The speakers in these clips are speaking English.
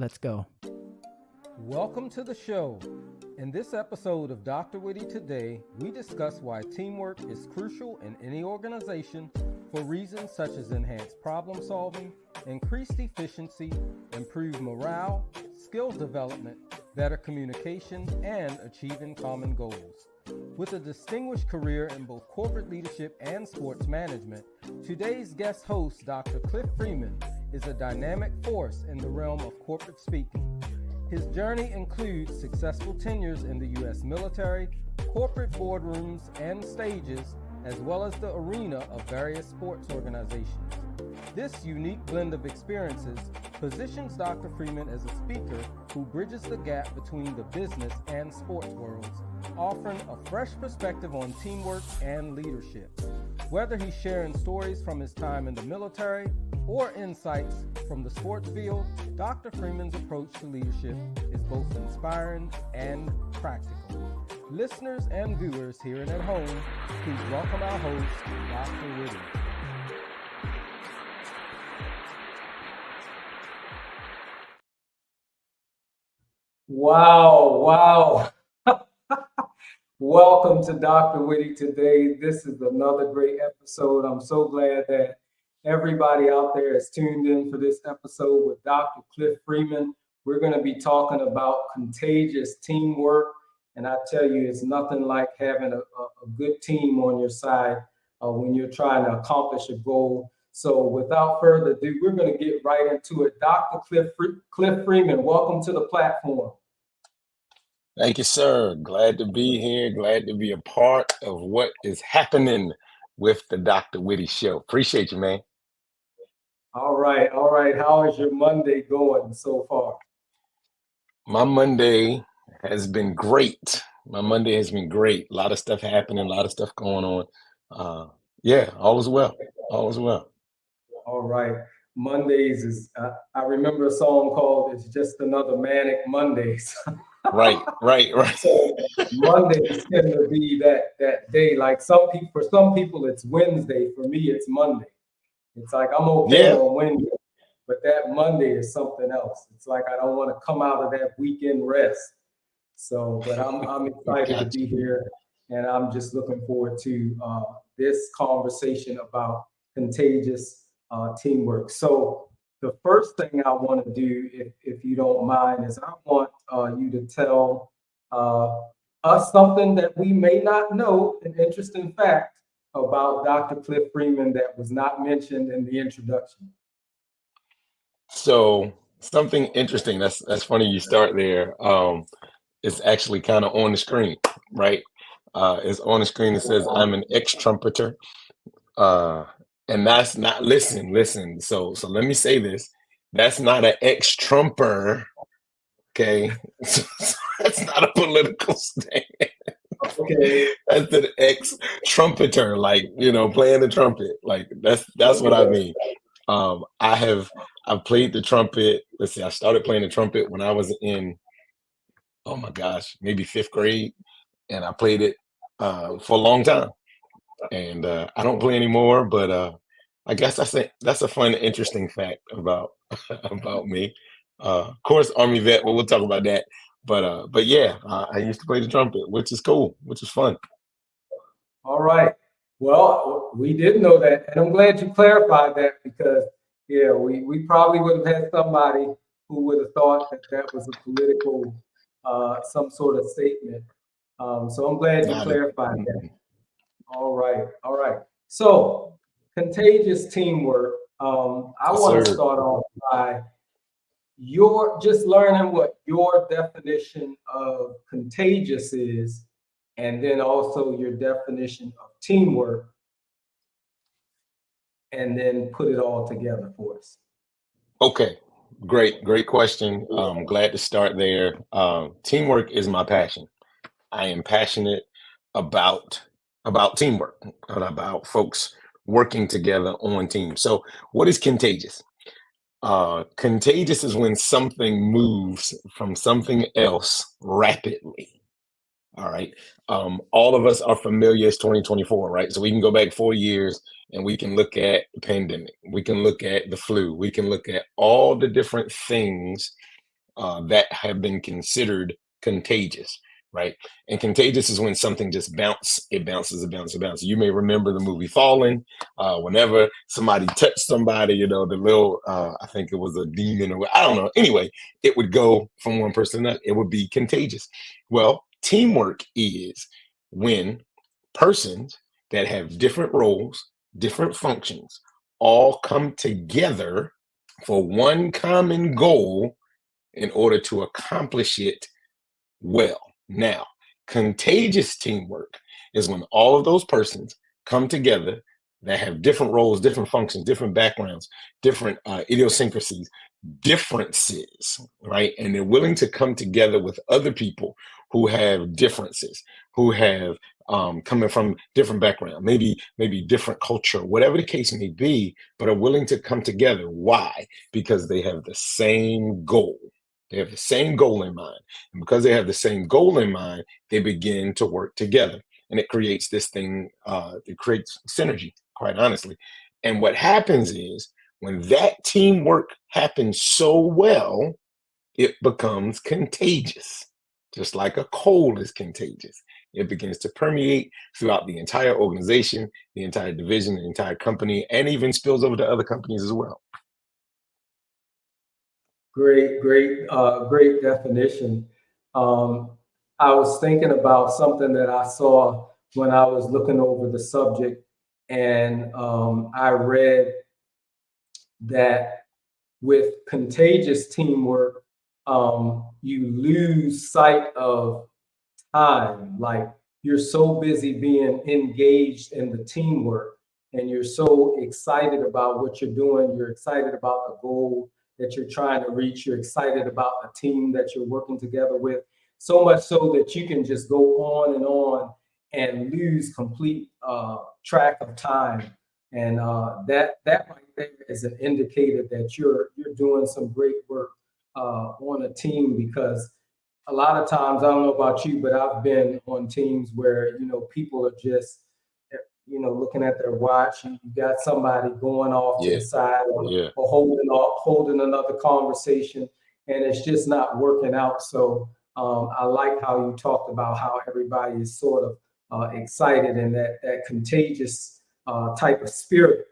Let's go. Welcome to the show. In this episode of Dr. Witty Today, we discuss why teamwork is crucial in any organization for reasons such as enhanced problem solving, increased efficiency, improved morale, skill development, better communication, and achieving common goals. With a distinguished career in both corporate leadership and sports management, today's guest host, Dr. Cliff Freeman, is a dynamic force in the realm of corporate speaking. His journey includes successful tenures in the U.S. military, corporate boardrooms and stages, as well as the arena of various sports organizations. This unique blend of experiences positions Dr. Freeman as a speaker who bridges the gap between the business and sports worlds, offering a fresh perspective on teamwork and leadership. Whether he's sharing stories from his time in the military or insights from the sports field, Dr. Freeman's approach to leadership is both inspiring and practical. Listeners and viewers here and at home, please welcome our host, Dr. Witty. Wow. Welcome to Dr. Witty Today. This is another great episode. I'm so glad that everybody out there is tuned in for this episode with Dr. Cliff Freeman. We're going to be talking about contagious teamwork. And I tell you, it's nothing like having a good team on your side when you're trying to accomplish a goal. So without further ado, we're going to get right into it. Dr. Cliff Freeman, welcome to the platform. Thank you, sir. Glad to be here. Glad to be a part of what is happening with the Dr. Witty Show. Appreciate you, man. All right. How is your Monday going so far? My Monday has been great. A lot of stuff happening, a lot of stuff going on. All is well. All right. Mondays is, I remember a song called It's Just Another Manic Mondays. Right. So Mondays tend to be that day. Like for some people, it's Wednesday. For me, it's Monday. It's like I'm okay on Wednesday, but that Monday is something else. It's like I don't want to come out of that weekend rest. So, but I'm excited to be here, and I'm just looking forward to this conversation about contagious teamwork. So the first thing I want to do, if you don't mind, is I want you to tell us something that we may not know, an interesting fact about Dr. Cliff Freeman that was not mentioned in the introduction. So something interesting. That's funny you start there. It's actually kind of on the screen, right? It's on the screen. It says I'm an ex-trumpeter. And that's not, listen. So let me say this. That's not an ex-Trumper, okay? So that's not a political stand. Okay. That's an ex-trumpeter, like, playing the trumpet. Like that's what I mean. I've played the trumpet. Let's see, I started playing the trumpet when I was in, oh my gosh, maybe 5th grade. And I played it for a long time. And I don't play anymore, but I guess that's a fun, interesting fact about me. Of course, Army vet, but we'll talk about that. But yeah, I used to play the trumpet, which is cool, which is fun. All right. Well, we did know that, and I'm glad you clarified that because we probably would have had somebody who would have thought that was a political some sort of statement. So I'm glad you clarified that. All right. So, contagious teamwork. I want to start off by just learning what your definition of contagious is, and then also your definition of teamwork, and then put it all together for us. Okay, great question. Glad to start there. Teamwork is my passion. I am passionate about teamwork and about folks working together on teams. So what is contagious? Contagious is when something moves from something else rapidly. All right. All of us are familiar. It's 2024, right? So we can go back 4 years and we can look at the pandemic. We can look at the flu. We can look at all the different things that have been considered contagious, right? And contagious is when something just bounces. You may remember the movie Fallen. Whenever somebody touched somebody, the little, I think it was a demon, or I don't know. Anyway, it would go from one person to another. It would be contagious. Well, teamwork is when persons that have different roles, different functions, all come together for one common goal in order to accomplish it well. Now, contagious teamwork is when all of those persons come together that have different roles, different functions, different backgrounds, different idiosyncrasies, differences, right? And they're willing to come together with other people who have differences, who have coming from different background, maybe different culture, whatever the case may be, but are willing to come together. Why? Because they have the same goal. They have the same goal in mind. And because they have the same goal in mind, they begin to work together. And it creates this thing, it creates synergy, quite honestly. And what happens is when that teamwork happens so well, it becomes contagious, just like a cold is contagious. It begins to permeate throughout the entire organization, the entire division, the entire company, and even spills over to other companies as well. Great definition. I was thinking about something that I saw when I was looking over the subject, and I read that with contagious teamwork, you lose sight of time. Like, you're so busy being engaged in the teamwork, and you're so excited about what you're doing. You're excited about the goal that you're trying to reach. You're excited about the team that you're working together with, so much so that you can just go on and lose complete track of time. And that right there is an indicator that you're doing some great work on a team, because a lot of times, I don't know about you, but I've been on teams where, people are just, looking at their watch. You got somebody going off to the side, or holding another conversation, and it's just not working out. So I like how you talked about how everybody is sort of excited, and that contagious type of spirit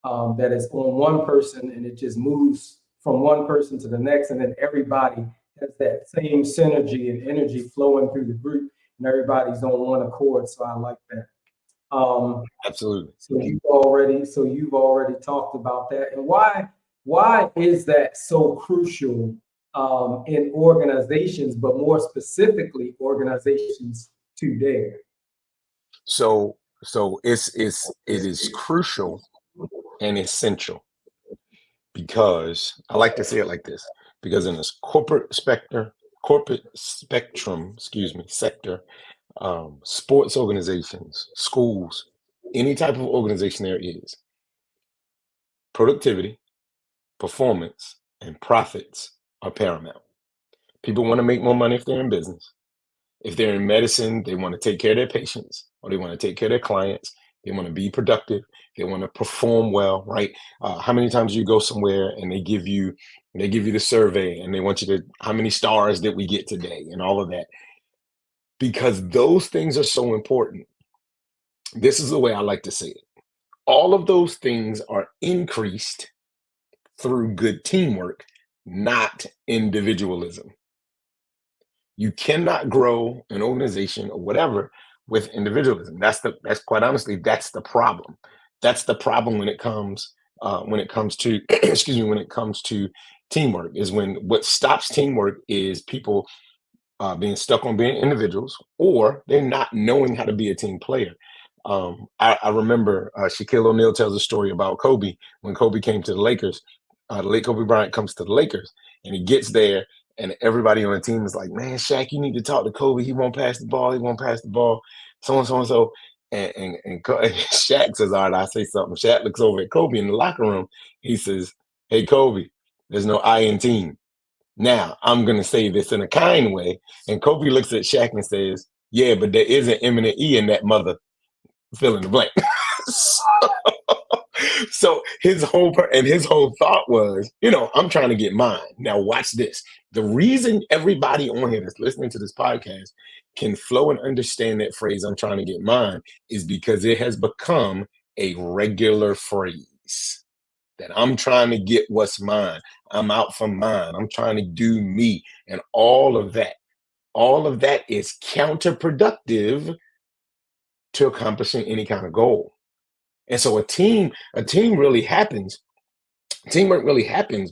that is on one person, and it just moves from one person to the next, and then everybody has that same synergy and energy flowing through the group, and everybody's on one accord. So I like that. Absolutely. So you've already talked about that, and why is that so crucial in organizations, but more specifically organizations today? So it is crucial and essential, because I like to say it like this, because in this corporate spectrum, sector, sports organizations, schools, any type of organization there is, productivity, performance, and profits are paramount. People want to make more money if they're in business. If they're in medicine, they want to take care of their patients, or they want to take care of their clients. They want to be productive. They want to perform well, right? How many times do you go somewhere and they give you the survey, and they want you to, how many stars did we get today, and all of that? Because those things are so important. This is the way I like to say it. All of those things are increased through good teamwork, not individualism. You cannot grow an organization or whatever with individualism. That's quite honestly, that's the problem. That's the problem when it comes to when it comes to teamwork, is when what stops teamwork is people being stuck on being individuals, or they're not knowing how to be a team player. I remember Shaquille O'Neal tells a story about Kobe. When Kobe came to the Lakers, the late Kobe Bryant comes to the Lakers, and he gets there, and everybody on the team is like, "Man, Shaq, you need to talk to Kobe. He won't pass the ball. He won't pass the ball. So and so and so." And Shaq says, "All right, I'll say something." Shaq looks over at Kobe in the locker room. He says, "Hey, Kobe, there's no I in team. Now, I'm going to say this in a kind way." And Kobe looks at Shaq and says, "Yeah, but there is an M and an E in that mother," fill in the blank. So his whole thought was, I'm trying to get mine. Now watch this. The reason everybody on here that's listening to this podcast can flow and understand that phrase, I'm trying to get mine, is because it has become a regular phrase that I'm trying to get what's mine. I'm out for mine. I'm trying to do me. And all of that is counterproductive to accomplishing any kind of goal. And so teamwork really happens,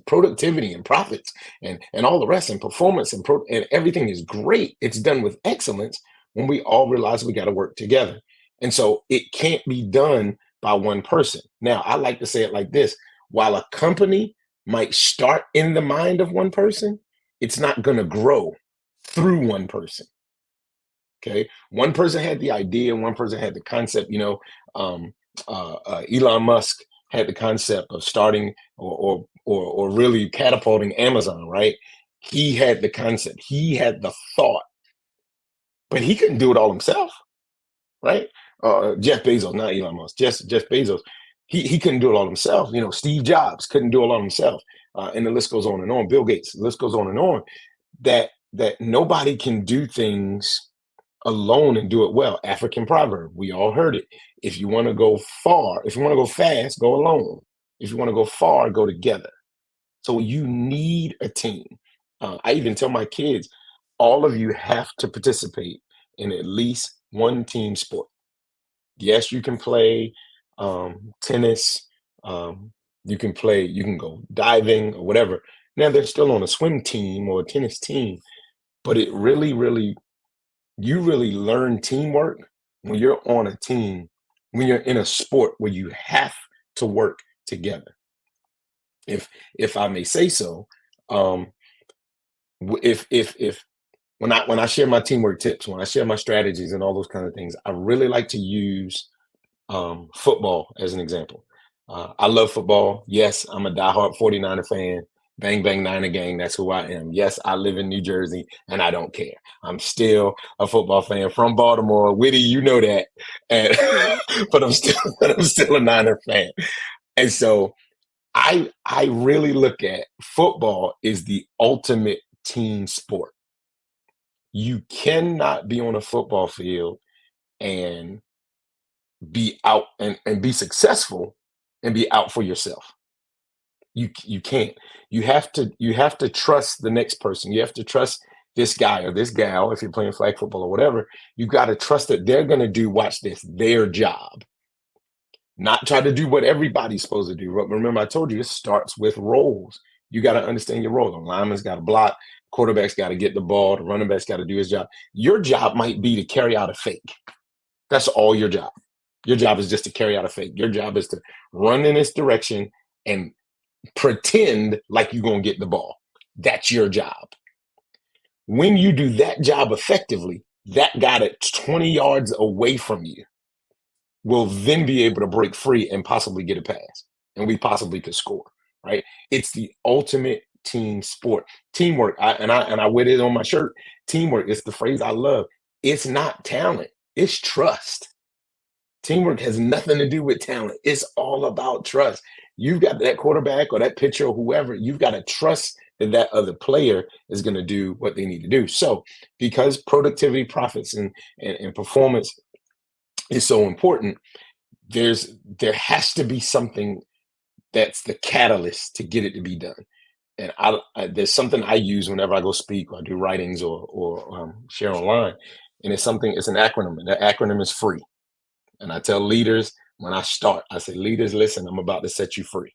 productivity and profits and all the rest, and performance and everything is great. It's done with excellence when we all realize we got to work together. And so it can't be done by one person. Now, I like to say it like this: while a company might start in the mind of one person, it's not going to grow through one person. Okay. One person had the idea, one person had the concept. Elon Musk had the concept of starting or really catapulting Amazon, right? He had the concept, he had the thought, but he couldn't do it all himself, right? Jeff Bezos, not Elon Musk, just Jeff Bezos. He couldn't do it all himself. Steve Jobs couldn't do it all himself. And the list goes on and on. Bill Gates, the list goes on and on. That nobody can do things alone and do it well. African proverb, we all heard it. If you want to go far, if you want to go fast, go alone. If you want to go far, go together. So you need a team. I even tell my kids, all of you have to participate in at least one team sport. Yes, you can play tennis. You can go diving or whatever. Now they're still on a swim team or a tennis team, but it really, really, you really learn teamwork when you're on a team, when you're in a sport where you have to work together. If I may say so, if when I share my teamwork tips, when I share my strategies and all those kind of things, I really like to use football as an example. I love football. Yes, I'm a diehard 49er fan. Bang, bang, Niner gang. That's who I am. Yes, I live in New Jersey and I don't care. I'm still a football fan from Baltimore. Whitty, you know that. And, but I'm still a Niner fan. And so I really look at football is the ultimate team sport. You cannot be on a football field and be out and be successful and be out for yourself. You can't. You have to trust the next person. You have to trust this guy or this gal. If you're playing flag football or whatever, you got to trust that they're going to do, watch this, their job. Not try to do what everybody's supposed to do. Remember, I told you this starts with roles. You got to understand your role. The lineman's got to block, quarterback's got to get the ball, the running back's got to do his job. Your job might be to carry out a fake. That's all your job. Your job is just to carry out a fake. Your job is to run in this direction and pretend like you're going to get the ball. That's your job. When you do that job effectively, that guy that's 20 yards away from you will then be able to break free and possibly get a pass. And we possibly could score, right? It's the ultimate team sport. Teamwork, I wear it on my shirt. Teamwork is the phrase I love. It's not talent, it's trust. Teamwork has nothing to do with talent. It's all about trust. You've got that quarterback or that pitcher or whoever, you've got to trust that other player is going to do what they need to do. So because productivity, profits, and performance is so important, there has to be something that's the catalyst to get it to be done. And there's something I use whenever I go speak or do writings or share online. And it's an acronym, and the acronym is FREE. And I tell leaders when I start, I say, leaders, listen, I'm about to set you free.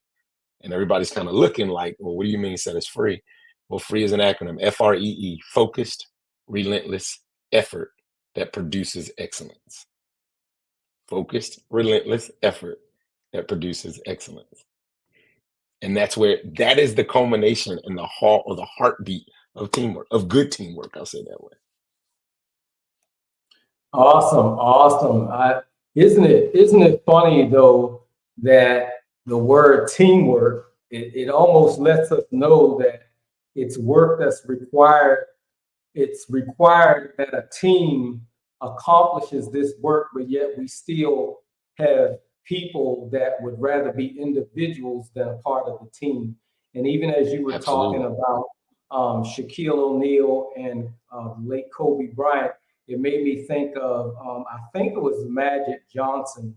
And everybody's kind of looking like, well, what do you mean set us free? Well, FREE is an acronym, FREE, focused, relentless effort that produces excellence. Focused, relentless effort that produces excellence. And that is the culmination and the heart or the heartbeat of teamwork, of good teamwork. I'll say that way. Awesome. Isn't it funny though that the word teamwork, it almost lets us know that it's work that's required. It's required that a team accomplishes this work, but yet we still have people that would rather be individuals than a part of the team. And even as you were talking Absolutely. about Shaquille O'Neal and late Kobe Bryant, it made me think of, I think it was Magic Johnson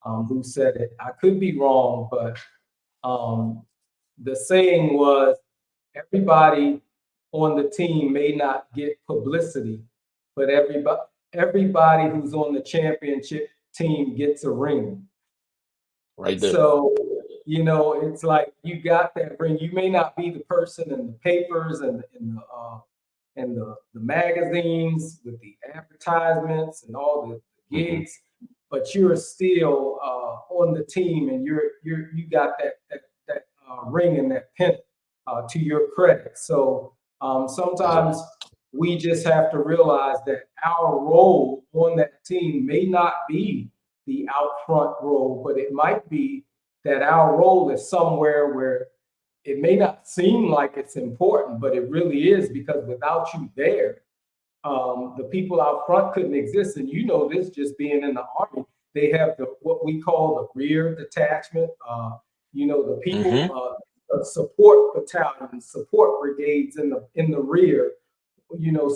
who said it. I could be wrong, but um, the saying was everybody on the team may not get publicity, but everybody who's on the championship team gets a ring. Right there. So, it's like you got that ring. You may not be the person in the papers and the magazines with the advertisements and all the Hmm. gigs, but you're still on the team, and you got that ring and that pin to your credit. So That's right. sometimes we just have to realize that our role on that team may not be the out front role, but it might be that our role is somewhere where it may not seem like it's important, but it really is, because without you there, the people out front couldn't exist. And you know this, just being in the army, they have what we call the rear detachment. The people, Hmm. support battalions, support brigades in the rear.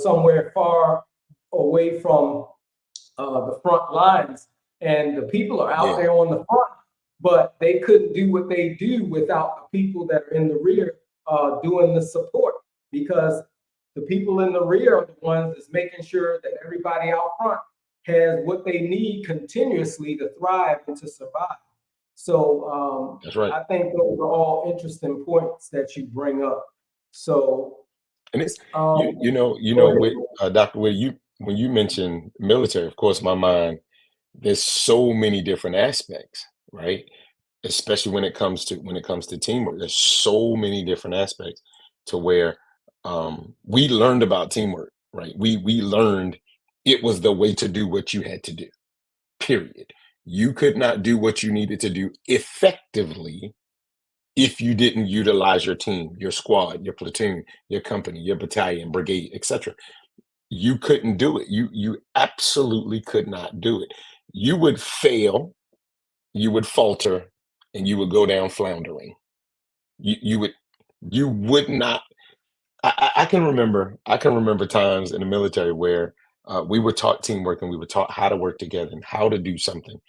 Somewhere far away from the front lines, and the people are out Yeah, there on the front, but they couldn't do what they do without the people that are in the rear doing the support, because the people in the rear are the ones that's making sure that everybody out front has what they need continuously to thrive and to survive. So that's right. I think those are all interesting points that you bring up. So And it's um, with go Dr. Whitty, you when you mention military, of course, my mind, there's so many different aspects, right? Especially when it comes to teamwork. There's so many different aspects to where we learned about teamwork, right? We learned it was the way to do what you had to do. Period. You could not do what you needed to do effectively if you didn't utilize your team, your squad, your platoon, your company, your battalion, brigade, etc. You couldn't do it. You absolutely could not do it. You would fail, you would falter, and you would go down floundering. You would not. I can remember times in the military where we were taught teamwork and we were taught how to work together and how to do something,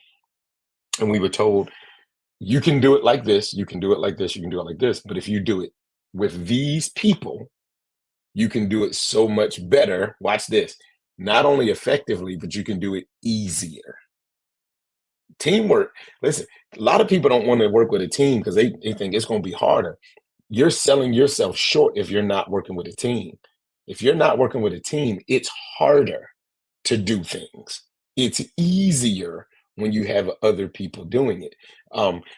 and we were told you can do it like this, you can do it like this, you can do it like this, but if you do it with these people, you can do it so much better. Watch this. Not only effectively, but you can do it easier. Teamwork. Listen, a lot of people don't want to work with a team because they think it's going to be harder. You're selling yourself short if you're not working with a team. If you're not working with a team, it's harder to do things. It's easier when you have other people doing it.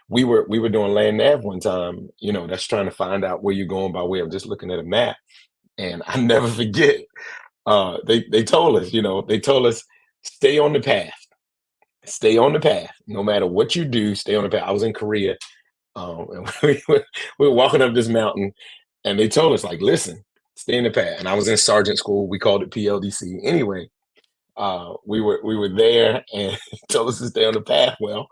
We were doing land nav one time. That's trying to find out where you're going by way of just looking at a map. And I never forget. They told us, stay on the path. Stay on the path. No matter what you do, stay on the path. I was in Korea, and we were walking up this mountain, and they told us, like, listen, stay in the path. And I was in sergeant school. We called it PLDC. Anyway, we were there, and told us to stay on the path. Well,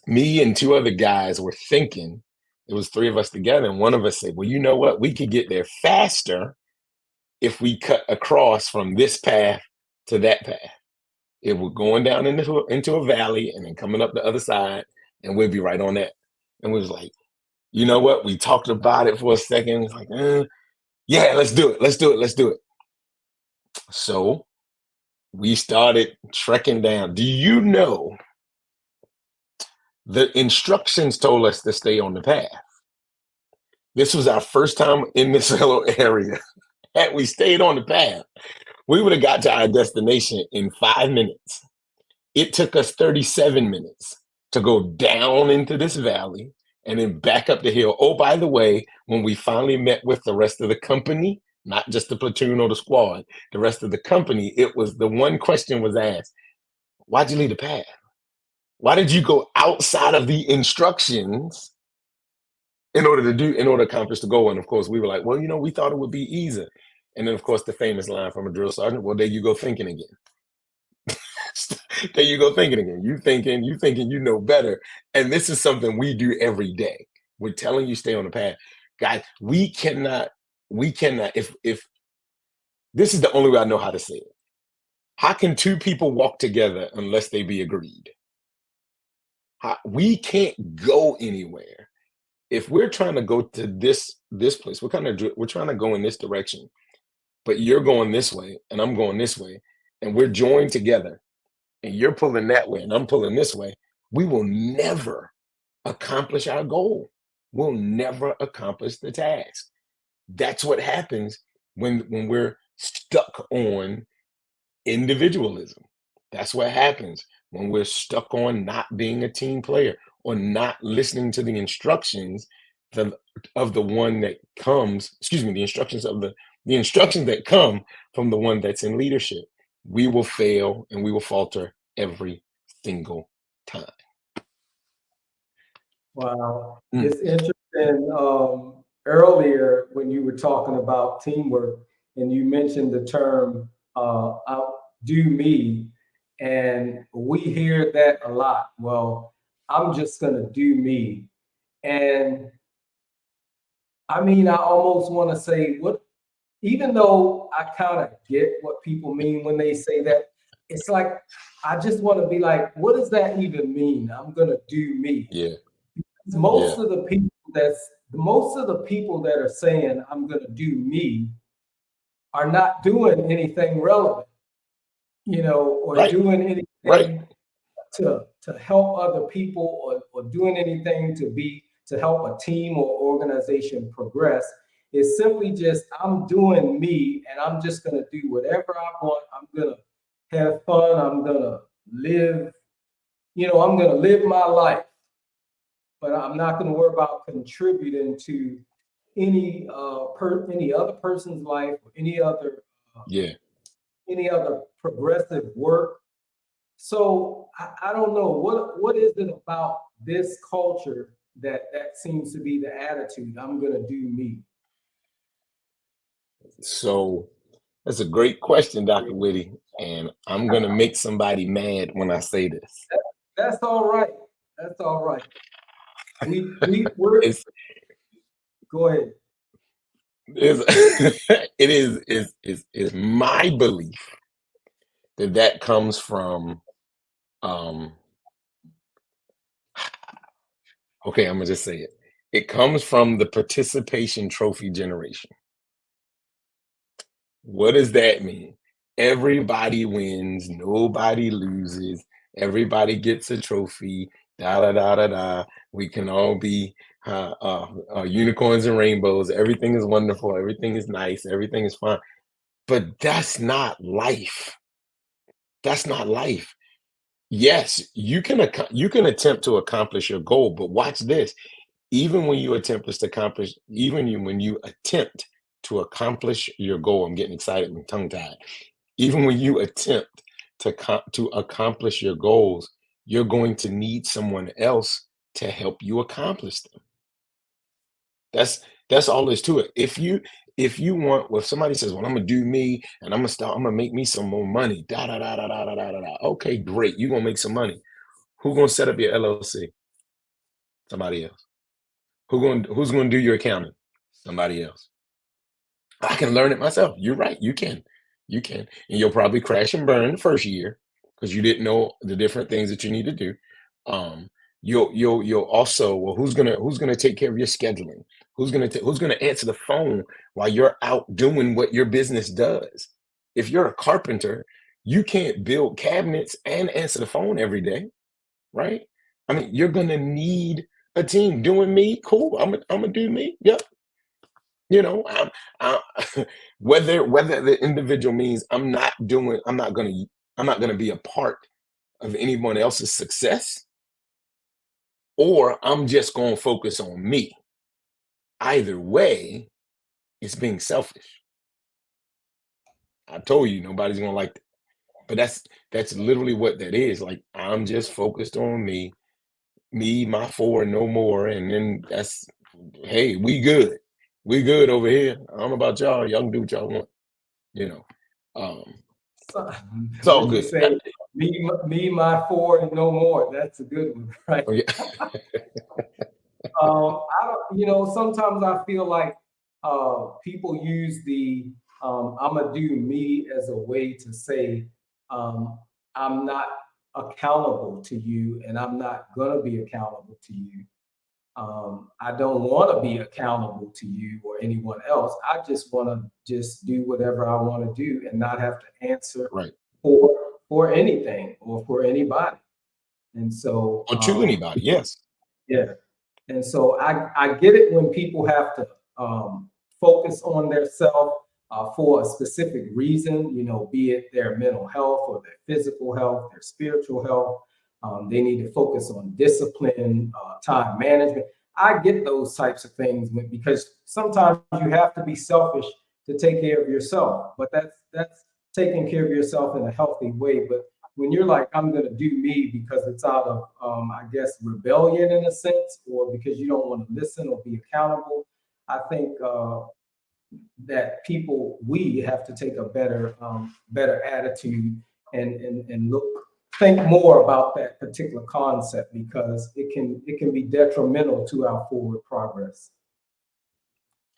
me and two other guys were thinking. It was three of us together, and one of us said, "Well, you know what? We could get there faster if we cut across from this path to that path. It was going down into a valley and then coming up the other side, and we'll be right on that." And we was like, you know what? We talked about it for a second. It's like, yeah, let's do it. Let's do it. Let's do it. So we started trekking down. Do you know the instructions told us to stay on the path? This was our first time in this little area. Had we stayed on the path, we would have got to our destination in 5 minutes. It took us 37 minutes to go down into this valley and then back up the hill. Oh, by the way, when we finally met with the rest of the company, not just the platoon or the squad, the rest of the company, it was the one question was asked: why'd you leave the path? Why did you go outside of the instructions in order to accomplish the goal? And of course, we were like, well, we thought it would be easier. And then, of course, the famous line from a drill sergeant: well, there you go thinking again. There you go thinking again. You thinking you know better. And this is something we do every day. We're telling you stay on the path. Guys, we cannot, if this is the only way I know how to say it. How can two people walk together unless they be agreed? We can't go anywhere. If we're trying to go to this place, we're trying to go in this direction, but you're going this way and I'm going this way, and we're joined together, and you're pulling that way and I'm pulling this way, we will never accomplish our goal. We'll never accomplish the task. That's what happens when we're stuck on individualism. That's what happens when we're stuck on not being a team player or not listening to the instructions of, of the one that comes, excuse me, the instructions of the instructions that come from the one that's in leadership. We will fail and we will falter every single time. Wow. It's interesting. Earlier, when you were talking about teamwork and you mentioned the term outdo me, and we hear that a lot. Well, I'm just going to do me. And I mean, I almost want to say, what, even though I kind of get what people mean when they say that, it's like, I just want to be like, what does that even mean? I'm going to do me. Yeah. Most of the people that are saying I'm going to do me are not doing anything relevant, or Right. doing anything Right. to help other people, or doing anything to help a team or organization progress. It's simply just, I'm doing me, and I'm just going to do whatever I want. I'm going to have fun. I'm going to live, I'm going to live my life, but I'm not going to worry about contributing to any any other person's life, or Yeah. any other progressive work. So I don't know what is it about this culture that seems to be the attitude. I'm going to do me. So that's a great question, Dr. Whitty. And I'm gonna make somebody mad when I say this. That's all right. That's all right. We're It's Go ahead. is it is my belief that comes from um okay, I'm gonna just say it. It comes from the participation trophy generation. What does that mean? Everybody wins, nobody loses, everybody gets a trophy, da da da da da. We can all be unicorns and rainbows. Everything is wonderful, everything is nice, everything is fun. But that's not life. That's not life. Yes, you can attempt to accomplish your goal, but watch this. Even when you attempt to accomplish your goal, I'm getting excited and tongue tied. Even when you attempt to accomplish your goals, you're going to need someone else to help you accomplish them. That's all there's to it. If you want, well, if somebody says, "Well, I'm gonna do me, and I'm gonna make me some more money," da da da da da da da da. Da. Okay, great. You're gonna make some money. Who gonna set up your LLC? Somebody else. Who's gonna do your accounting? Somebody else. I can learn it myself. You're right. You can. You can. And you'll probably crash and burn the first year because you didn't know the different things that you need to do. Um, you'll also, well, who's gonna take care of your scheduling? Who's gonna answer the phone while you're out doing what your business does? If you're a carpenter, you can't build cabinets and answer the phone every day, right? I mean, you're gonna need a team. Doing me, cool. I'm gonna do me. Yep. You know, I, whether the individual means I'm not gonna be a part of anyone else's success, or I'm just gonna focus on me. Either way, it's being selfish. I told you nobody's gonna like that. But that's literally what that is. Like, I'm just focused on me, my four, no more. And then that's, hey, we good. We good over here. I don't know about y'all. Y'all can do what y'all want, you know. Um, So, it's all what you good. say? me, my four, and no more. That's a good one, right? Oh, yeah. I don't, sometimes I feel like people use the I'm gonna do me as a way to say um, I'm not accountable to you and I'm not gonna be accountable to you. I don't want to be accountable to you or anyone else. I just want to just do whatever I want to do and not have to answer Right. for for anything or for anybody. And so, Or to anybody, yes. yeah. And so I get it when people have to focus on their self for a specific reason, be it their mental health or their physical health, their spiritual health. They need to focus on discipline, time management. I get those types of things because sometimes you have to be selfish to take care of yourself, but that's taking care of yourself in a healthy way. But when you're like, I'm going to do me because it's out of, I guess, rebellion in a sense, or because you don't want to listen or be accountable, I think that we have to take a better attitude and think more about that particular concept because it can be detrimental to our forward progress.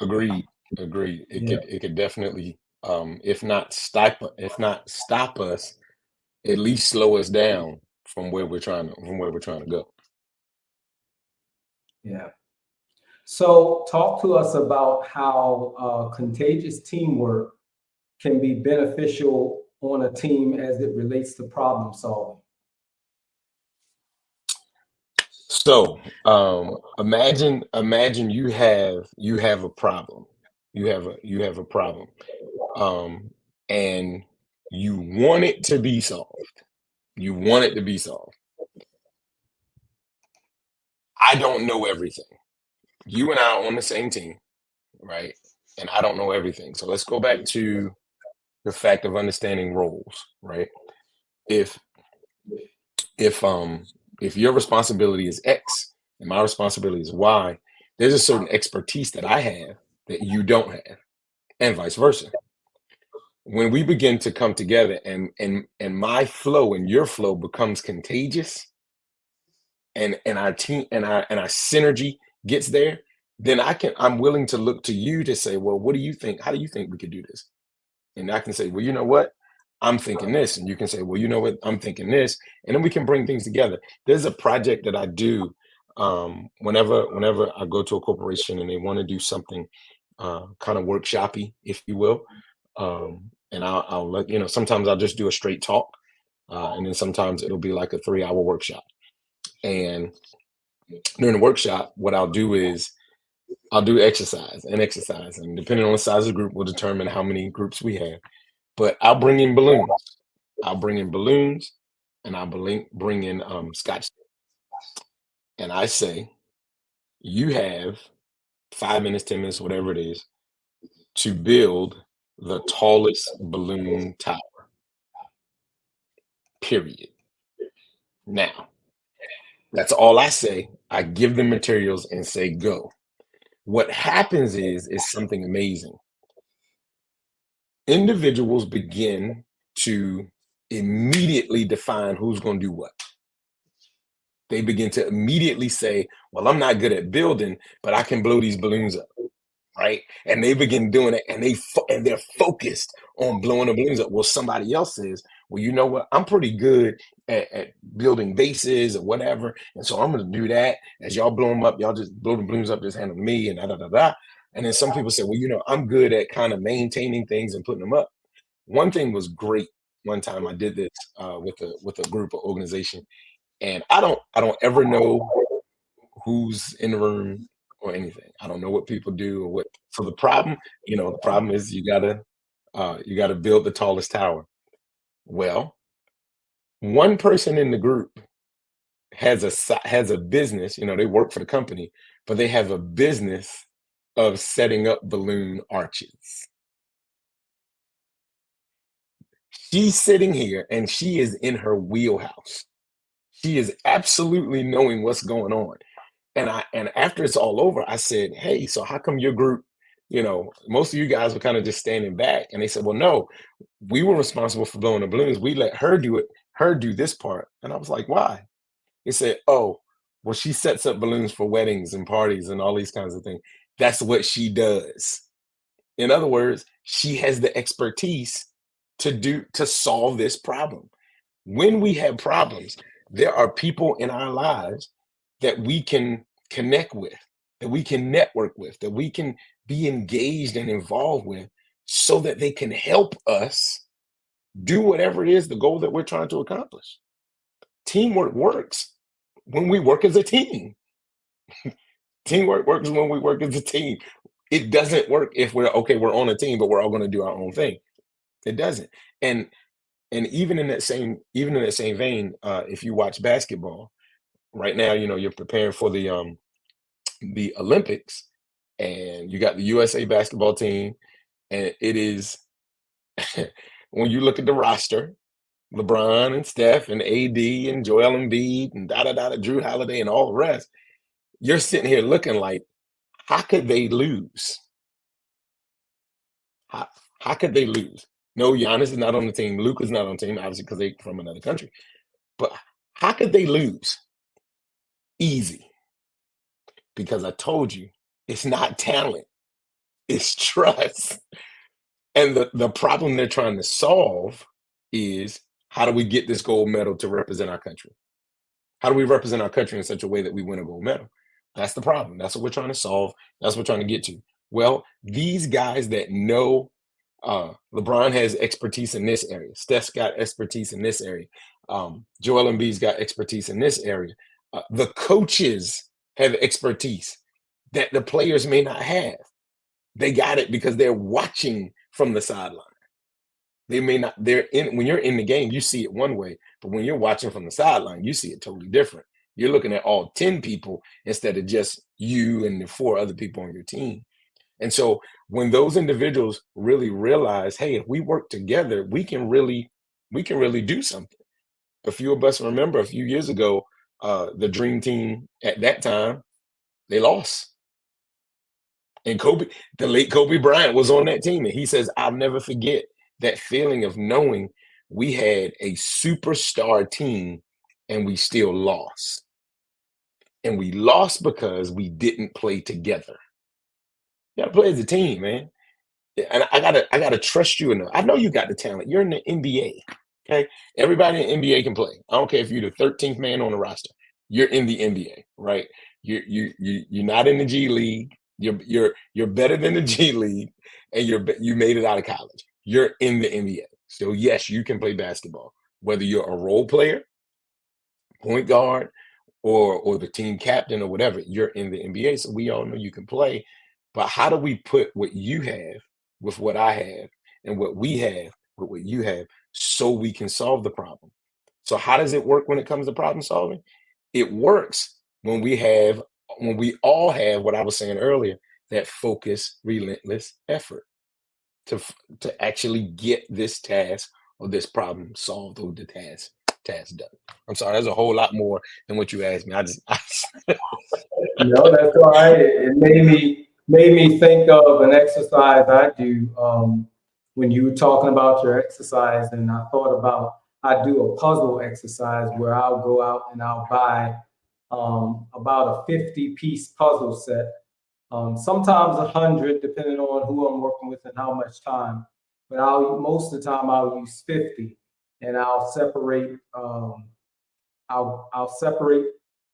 Agreed. Agreed. It Yeah, could definitely, if not stop us, at least slow us down from where we're trying to go. yeah. So, talk to us about how contagious teamwork can be beneficial on a team as it relates to problem solving. So, imagine you have a problem. You have a problem. Um, and you want it to be solved. You want it to be solved. I don't know everything. You and I are on the same team, right? And I don't know everything. So let's go back to the fact of understanding roles, right? If if um if your responsibility is X and my responsibility is Y, there's a certain expertise that I have that you don't have, and vice versa. When we begin to come together and my flow and your flow becomes contagious, and our team and our synergy gets there, then I'm willing to look to you to say, well, what do you think? How do you think we could do this? And I can say, well, you know what? I'm thinking this. And you can say, well, you know what? I'm thinking this. And then we can bring things together. There's a project that I do whenever I go to a corporation and they want to do something kind of workshoppy, if you will. And I'll let you know, sometimes I'll just do a straight talk. And then sometimes it'll be like a 3 hour workshop. And during the workshop, what I'll do is I'll do exercise. And depending on the size of the group, will determine how many groups we have. But I'll bring in balloons. I'll bring in balloons and I'll bring in scotch. And I say, you have 5 minutes, 10 minutes, whatever it is, to build the tallest balloon tower, period. Now, that's all I say. I give them materials and say, go. What happens is something amazing. Individuals begin to immediately define who's going to do what. They begin to immediately say, well, I'm not good at building, but I can blow these balloons up, right? And they begin doing it, and they're focused on blowing the balloons up. Well, somebody else says, well, you know what? I'm pretty good at building bases or whatever, and so I'm going to do that. As y'all blow them up, y'all just blow the balloons up, just hand them to me, and da da da da. And then some people say, well, I'm good at kind of maintaining things and putting them up. One thing was great. One time I did this with a group or organization, and I don't ever know who's in the room or anything. I don't know what people do or what. So the problem is you gotta build the tallest tower. Well, one person in the group has a business. They work for the company, but they have a business of setting up balloon arches. She's sitting here and she is in her wheelhouse. She is absolutely knowing what's going on. And after it's all over, I said, "Hey, so how come your group, most of you guys were kind of just standing back?" And they said, "Well, no, we were responsible for blowing the balloons. We let her do it her do this part. And I was like, why? It said, oh, well, she sets up balloons for weddings and parties and all these kinds of things. That's what she does. In other words, she has the expertise to solve this problem. When we have problems, there are people in our lives that we can connect with, that we can network with, that we can be engaged and involved with so that they can help us do whatever it is, the goal that we're trying to accomplish. Teamwork works when we work as a team. Teamwork works when we work as a team. It doesn't work if we're on a team, but we're all going to do our own thing. It doesn't. And even in that same vein, if you watch basketball right now, you're preparing for the Olympics, and you got the USA basketball team, and it is when you look at the roster, LeBron and Steph and AD and Joel Embiid and Drew Holiday and all the rest, you're sitting here looking like, how could they lose? How could they lose? No, Giannis is not on the team. Luka's not on the team, obviously, because they're from another country. But how could they lose? Easy. Because I told you, it's not talent, it's trust. And the problem they're trying to solve is, how do we get this gold medal to represent our country? How do we represent our country in such a way that we win a gold medal? That's the problem. That's what we're trying to solve. That's what we're trying to get to. Well, these guys that know LeBron has expertise in this area. Steph's got expertise in this area. Joel Embiid's got expertise in this area. The coaches have expertise that the players may not have. They got it because they're watching from the sideline. They may not, when you're in the game, you see it one way, but when you're watching from the sideline, you see it totally different. You're looking at all 10 people instead of just you and the 4 other people on your team. And so when those individuals really realize, hey, if we work together, we can really do something. A few of us remember a few years ago, the dream team at that time, they lost. And the late Kobe Bryant was on that team. And he says, I'll never forget that feeling of knowing we had a superstar team and we still lost. And we lost because we didn't play together. You gotta play as a team, man. And I gotta trust you enough. I know you got the talent. You're in the NBA. Okay. Everybody in the NBA can play. I don't care if you're the 13th man on the roster. You're in the NBA, right? You're not in the G League. You're better than the G League, and you made it out of college. You're in the NBA. So yes, you can play basketball, whether you're a role player, point guard, or the team captain or whatever. You're in the NBA, so we all know you can play. But how do we put what you have with what I have, and what we have with what you have, so we can solve the problem? So how does it work when it comes to problem solving? It works when we all have what I was saying earlier, that focus, relentless effort to actually get this task or this problem solved, or the task done. I'm sorry, there's a whole lot more than what you asked me. No, that's all right. It made me think of an exercise I do when you were talking about your exercise, and I thought about, I do a puzzle exercise where I'll go out and I'll buy about a 50-piece puzzle set. Sometimes 100, depending on who I'm working with and how much time. But most of the time I'll use 50, and I'll separate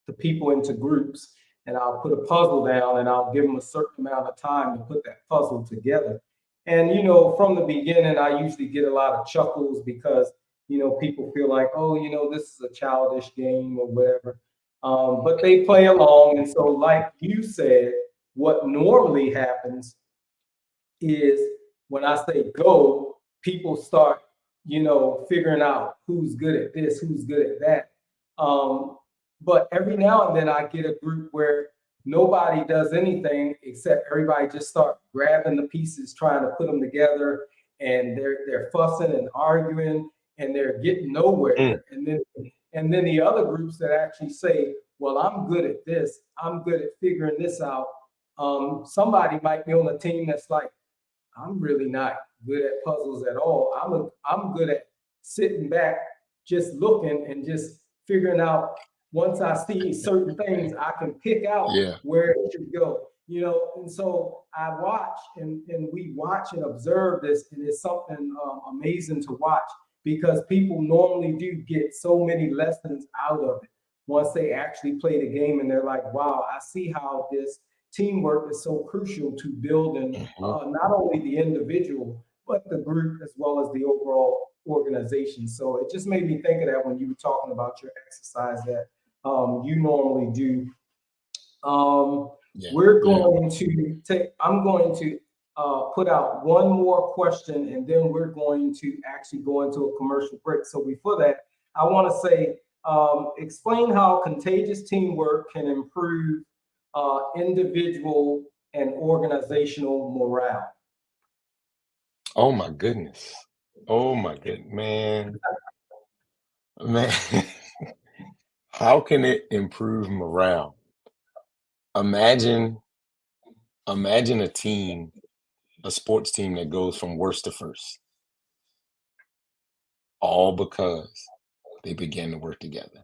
the people into groups, and I'll put a puzzle down, and I'll give them a certain amount of time to put that puzzle together. And from the beginning, I usually get a lot of chuckles because people feel like, oh, this is a childish game or whatever. But they play along, and so, like you said, what normally happens is, when I say go, people start, figuring out who's good at this, who's good at that. But every now and then I get a group where nobody does anything except everybody just start grabbing the pieces, trying to put them together, and they're fussing and arguing, and they're getting nowhere. And then the other groups that actually say, well, I'm good at this, I'm good at figuring this out. Somebody might be on a team that's like, I'm really not good at puzzles at all. I'm good at sitting back just looking and just figuring out, once I see certain things, I can pick out Yeah. where it should go. And so I watch and we watch and observe this, and it's something amazing to watch, because people normally do get so many lessons out of it once they actually play the game, and they're like, wow, I see how this teamwork is so crucial to building not only the individual, but the group as well as the overall organization. So it just made me think of that when you were talking about your exercise that you normally do. Yeah. We're Yeah. going to I'm going to put out one more question, and then we're going to actually go into a commercial break. So before that, I want to say, explain how contagious teamwork can improve individual and organizational morale. Oh my goodness. Oh my good man. How can it improve morale? Imagine, imagine a sports team that goes from worst to first, all because they began to work together.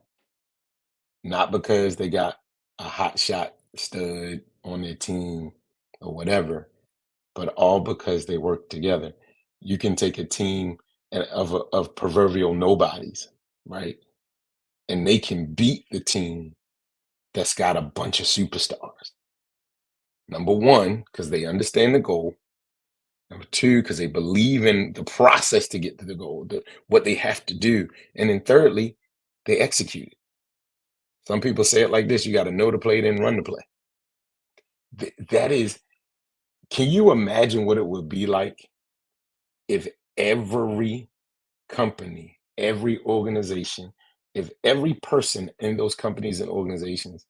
Not because they got a hot shot stud on their team or whatever, but all because they work together. You can take a team of proverbial nobodies, right? And they can beat the team that's got a bunch of superstars. Number one, because they understand the goal. Number two, because they believe in the process to get to the goal, what they have to do. And then thirdly, they execute it. Some people say it like this: you got to know the play, then run the play. That is, can you imagine what it would be like if every company, every organization, if every person in those companies and organizations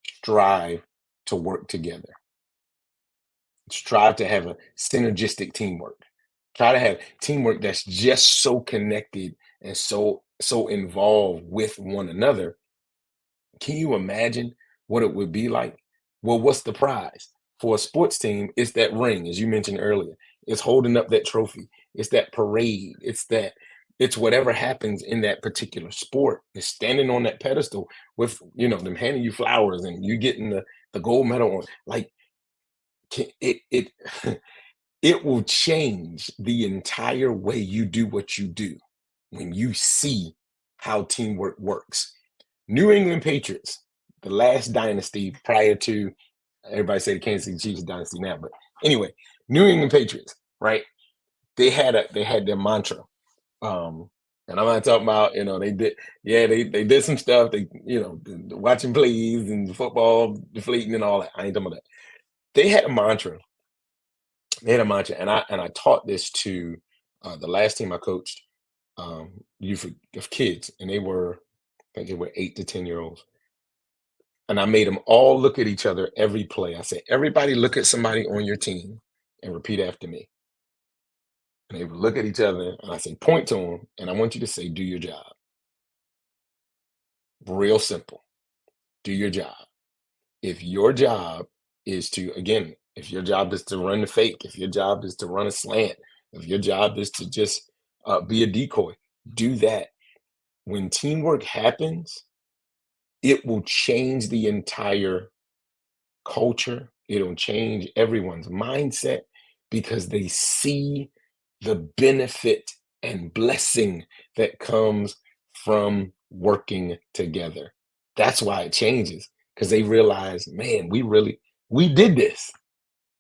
strive to work together, strive to have a synergistic teamwork, try to have teamwork that's just so connected and so involved with one another. Can you imagine what it would be like? Well, what's the prize for a sports team? It's that ring, as you mentioned earlier. It's holding up that trophy. It's that parade. It's whatever happens in that particular sport. It's standing on that pedestal with, them handing you flowers and you getting the gold medal on. Like, it it will change the entire way you do what you do when you see how teamwork works. New England Patriots, the last dynasty prior to, everybody say the Kansas City Chiefs dynasty now, but anyway, New England Patriots, right? They had their mantra. Um, and I'm not talking about, they did some stuff, the watching plays and the football deflating and all that. I ain't talking about that. They had a mantra. They had a mantra, and I taught this to the last team I coached, youth of kids, and I think they were 8 to 10 year olds. And I made them all look at each other every play. I said, everybody look at somebody on your team and repeat after me. And they would look at each other and I say, point to them. And I want you to say, do your job. Real simple. Do your job. If your job is to, again, if your job is to run the fake, if your job is to run a slant, if your job is to just be a decoy, do that. When teamwork happens, it will change the entire culture. It'll change everyone's mindset because they see the benefit and blessing that comes from working together. That's why it changes, because they realize, man, we did this.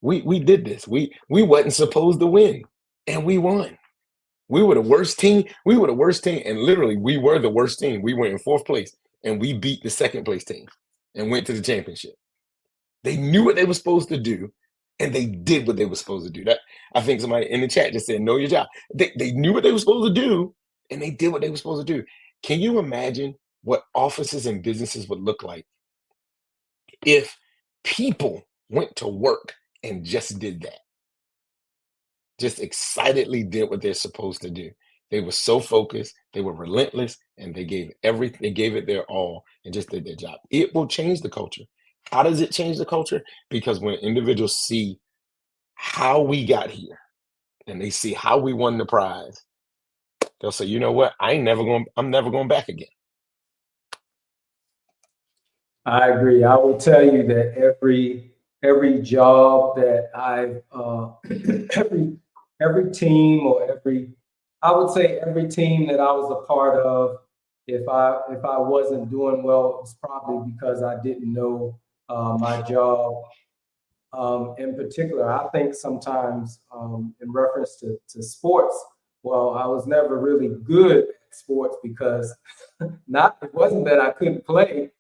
We did this. We wasn't supposed to win, and we won. We were the worst team. We were the worst team, and literally, we were the worst team. We were in fourth place, and we beat the second place team and went to the championship. They knew what they were supposed to do, and they did what they were supposed to do. That, I think somebody in the chat just said, "Know your job." They knew what they were supposed to do, and they did what they were supposed to do. Can you imagine what offices and businesses would look like if people went to work and just did that? Just excitedly did what they're supposed to do. They were so focused, they were relentless, and they gave it their all and just did their job. It will change the culture. How does it change the culture? Because when individuals see how we got here and they see how we won the prize, they'll say, you know what, I'm never going back again. I agree. I will tell you that every job that I've every team or I would say every team that I was a part of, if I wasn't doing well, it was probably because I didn't know my job. In particular, I think sometimes in reference to sports, well, I was never really good at sports because it wasn't that I couldn't play.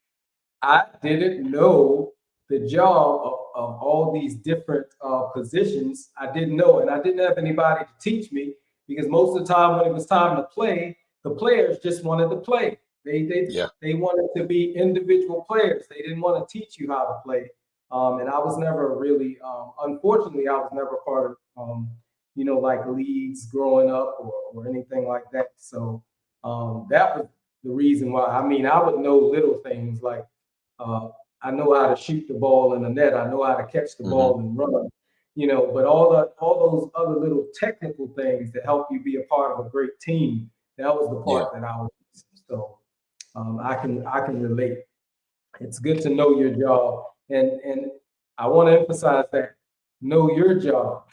I didn't know the job of all these different positions. I didn't know, and I didn't have anybody to teach me because most of the time when it was time to play, the players just wanted to play. Yeah. They wanted to be individual players. They didn't want to teach you how to play. And I was never really, unfortunately, I was never part of, like leagues growing up or anything like that. So that was the reason why. I mean, I would know little things like I know how to shoot the ball in the net. I know how to catch the ball and run. But all those other little technical things that help you be a part of a great team, that was the part that I was. So I can relate. It's good to know your job, and I want to emphasize that know your job.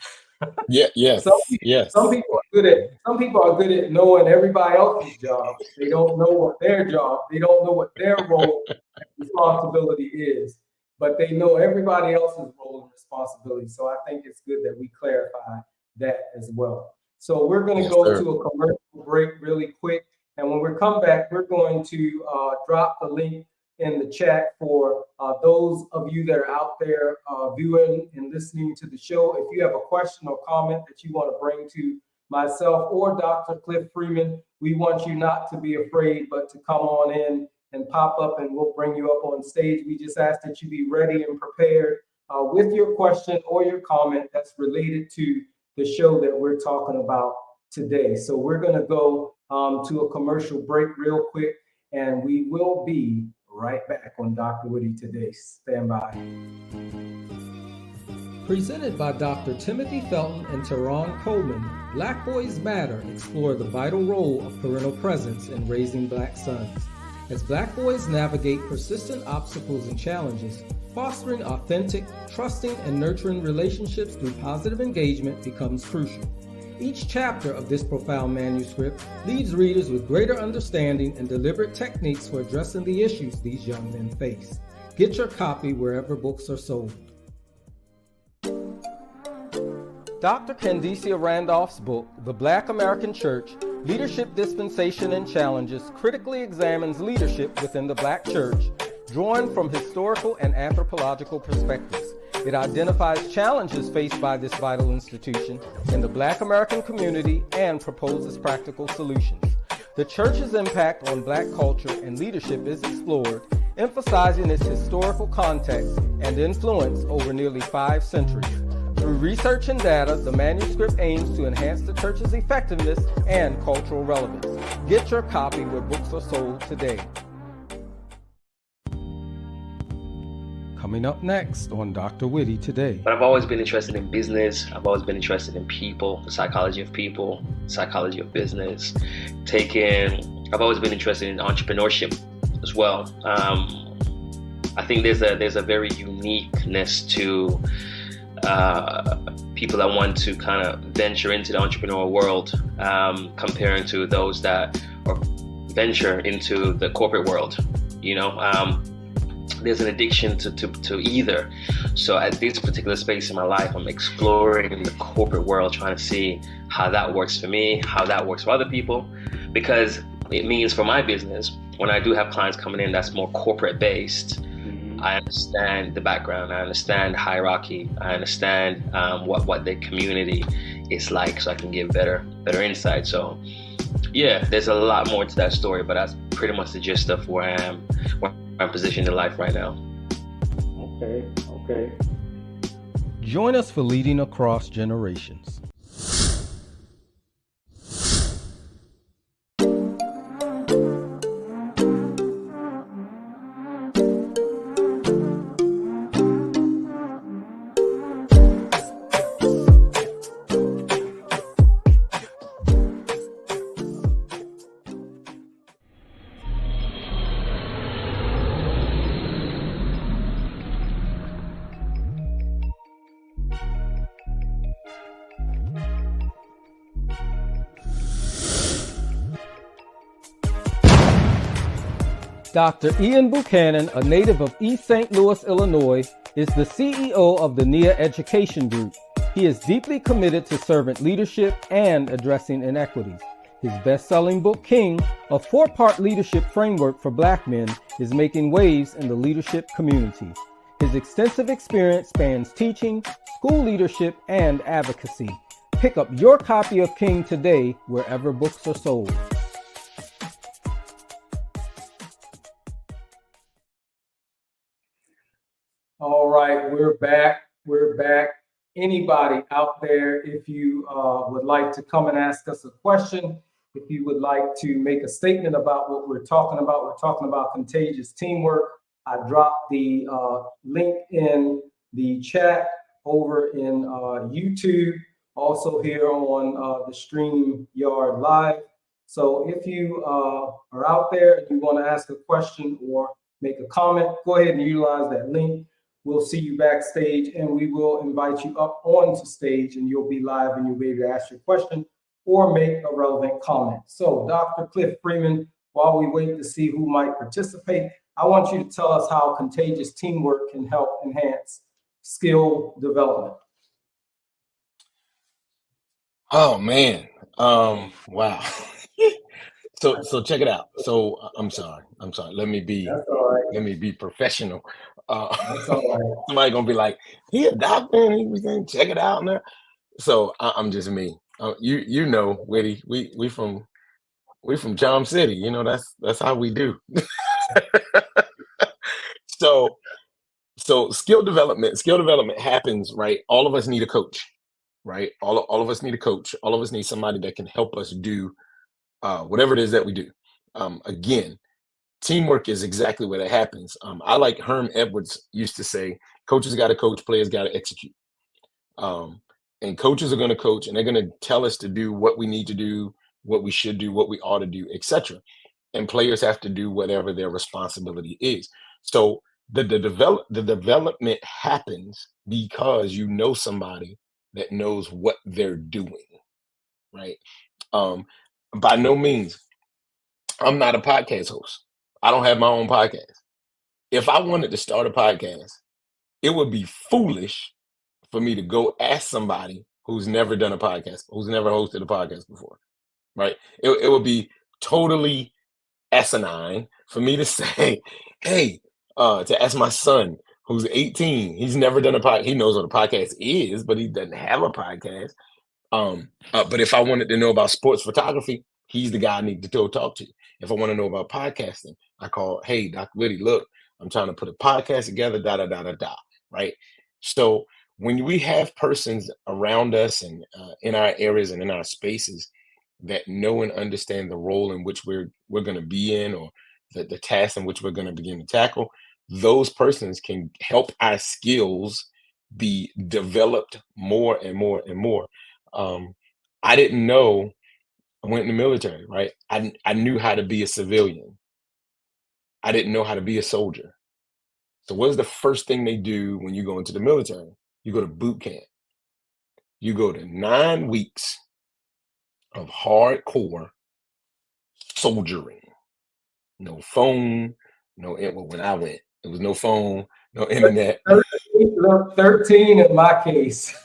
Yes. Some people are good at knowing everybody else's job. They don't know what their job. They don't know what their role and responsibility is, but they know everybody else's role and responsibility. So I think it's good that we clarify that as well. So we're going to go to a commercial break really quick, and when we come back, we're going to drop the link in the chat for those of you that are out there viewing and listening to the show. If you have a question or comment that you want to bring to myself or Dr. Cliff Freeman, we want you not to be afraid, but to come on in and pop up, and we'll bring you up on stage. We just ask that you be ready and prepared with your question or your comment that's related to the show that we're talking about today. So we're going to go to a commercial break real quick, and we will be right back on Dr. Whitty Today. Stand by. Presented by Dr. Timothy Felton and Teron Coleman, Black Boys Matter explore the vital role of parental presence in raising Black sons. As Black boys navigate persistent obstacles and challenges, fostering authentic, trusting, and nurturing relationships through positive engagement becomes crucial. Each chapter of this profound manuscript leaves readers with greater understanding and deliberate techniques for addressing the issues these young men face. Get your copy wherever books are sold. Dr. Candicia Randolph's book, The Black American Church, Leadership Dispensation and Challenges, critically examines leadership within the Black church, drawing from historical and anthropological perspectives. It identifies challenges faced by this vital institution in the Black American community and proposes practical solutions. The church's impact on Black culture and leadership is explored, emphasizing its historical context and influence over nearly 5 centuries. Through research and data, the manuscript aims to enhance the church's effectiveness and cultural relevance. Get your copy where books are sold today. Coming up next on Dr. Whitty Today. But I've always been interested in business. I've always been interested in people, the psychology of people, psychology of business. I've always been interested in entrepreneurship as well. I think there's a very uniqueness to people that want to kind of venture into the entrepreneurial world comparing to those that venture into the corporate world. There's an addiction to either. So at this particular space in my life, I'm exploring the corporate world, trying to see how that works for me, how that works for other people, because it means for my business, when I do have clients coming in that's more corporate based, I understand the background, I understand hierarchy, I understand what their community is like, so I can give better insight. So yeah, there's a lot more to that story, but that's pretty much the gist of where I'm positioned in life right now. Okay. Join us for Leading Across Generations. Dr. Ian Buchanan, a native of East St. Louis, Illinois, is the CEO of the NIA Education Group. He is deeply committed to servant leadership and addressing inequities. His best-selling book, King, a 4-part leadership framework for Black men, is making waves in the leadership community. His extensive experience spans teaching, school leadership, and advocacy. Pick up your copy of King today wherever books are sold. All right, we're back. Anybody out there, if you would like to come and ask us a question, if you would like to make a statement about what we're talking about contagious teamwork. I dropped the link in the chat over in YouTube, also here on the StreamYard Live. So if you are out there and you want to ask a question or make a comment, go ahead and utilize that link. We'll see you backstage, and we will invite you up onto stage, and you'll be live, and you'll be able to ask your question or make a relevant comment. So, Dr. Cliff Freeman, while we wait to see who might participate, I want you to tell us how contagious teamwork can help enhance skill development. Oh man, wow. So check it out. So I'm sorry. Let me be professional. That's all right. Somebody gonna be like, he a doctor and he was gonna check it out now. So I'm just me. You know, Whitty, we from Charm City. You know, that's how we do. So skill development happens, right? All of us need a coach, right? All of us need a coach. All of us need somebody that can help us do whatever it is that we do. Again, teamwork is exactly where that happens. I like Herm Edwards used to say, coaches got to coach, players got to execute. And coaches are going to coach, and they're going to tell us to do what we need to do, what we should do, what we ought to do, etc. And players have to do whatever their responsibility is. So the development happens because you know somebody that knows what they're doing, right? By no means, I'm not a podcast host. I don't have my own podcast. If I wanted to start a podcast, it would be foolish for me to go ask somebody who's never done a podcast, who's never hosted a podcast before, right? It would be totally asinine for me to say, hey, to ask my son who's 18, he's never done a podcast. He knows what a podcast is, but he doesn't have a podcast. But if I wanted to know about sports photography, he's the guy I need to go talk to. If I want to know about podcasting, I call, hey, Dr. Whitty, look, I'm trying to put a podcast together, right? So when we have persons around us and in our areas and in our spaces that know and understand the role in which we're going to be in, or the task in which we're going to begin to tackle, those persons can help our skills be developed more and more and more. I didn't know. I went in the military, right? I knew how to be a civilian. I didn't know how to be a soldier. So what is the first thing they do when you go into the military? You go to boot camp. You go to 9 weeks of hardcore soldiering. No phone, well, when I went, there was no phone, no internet. 13 in my case.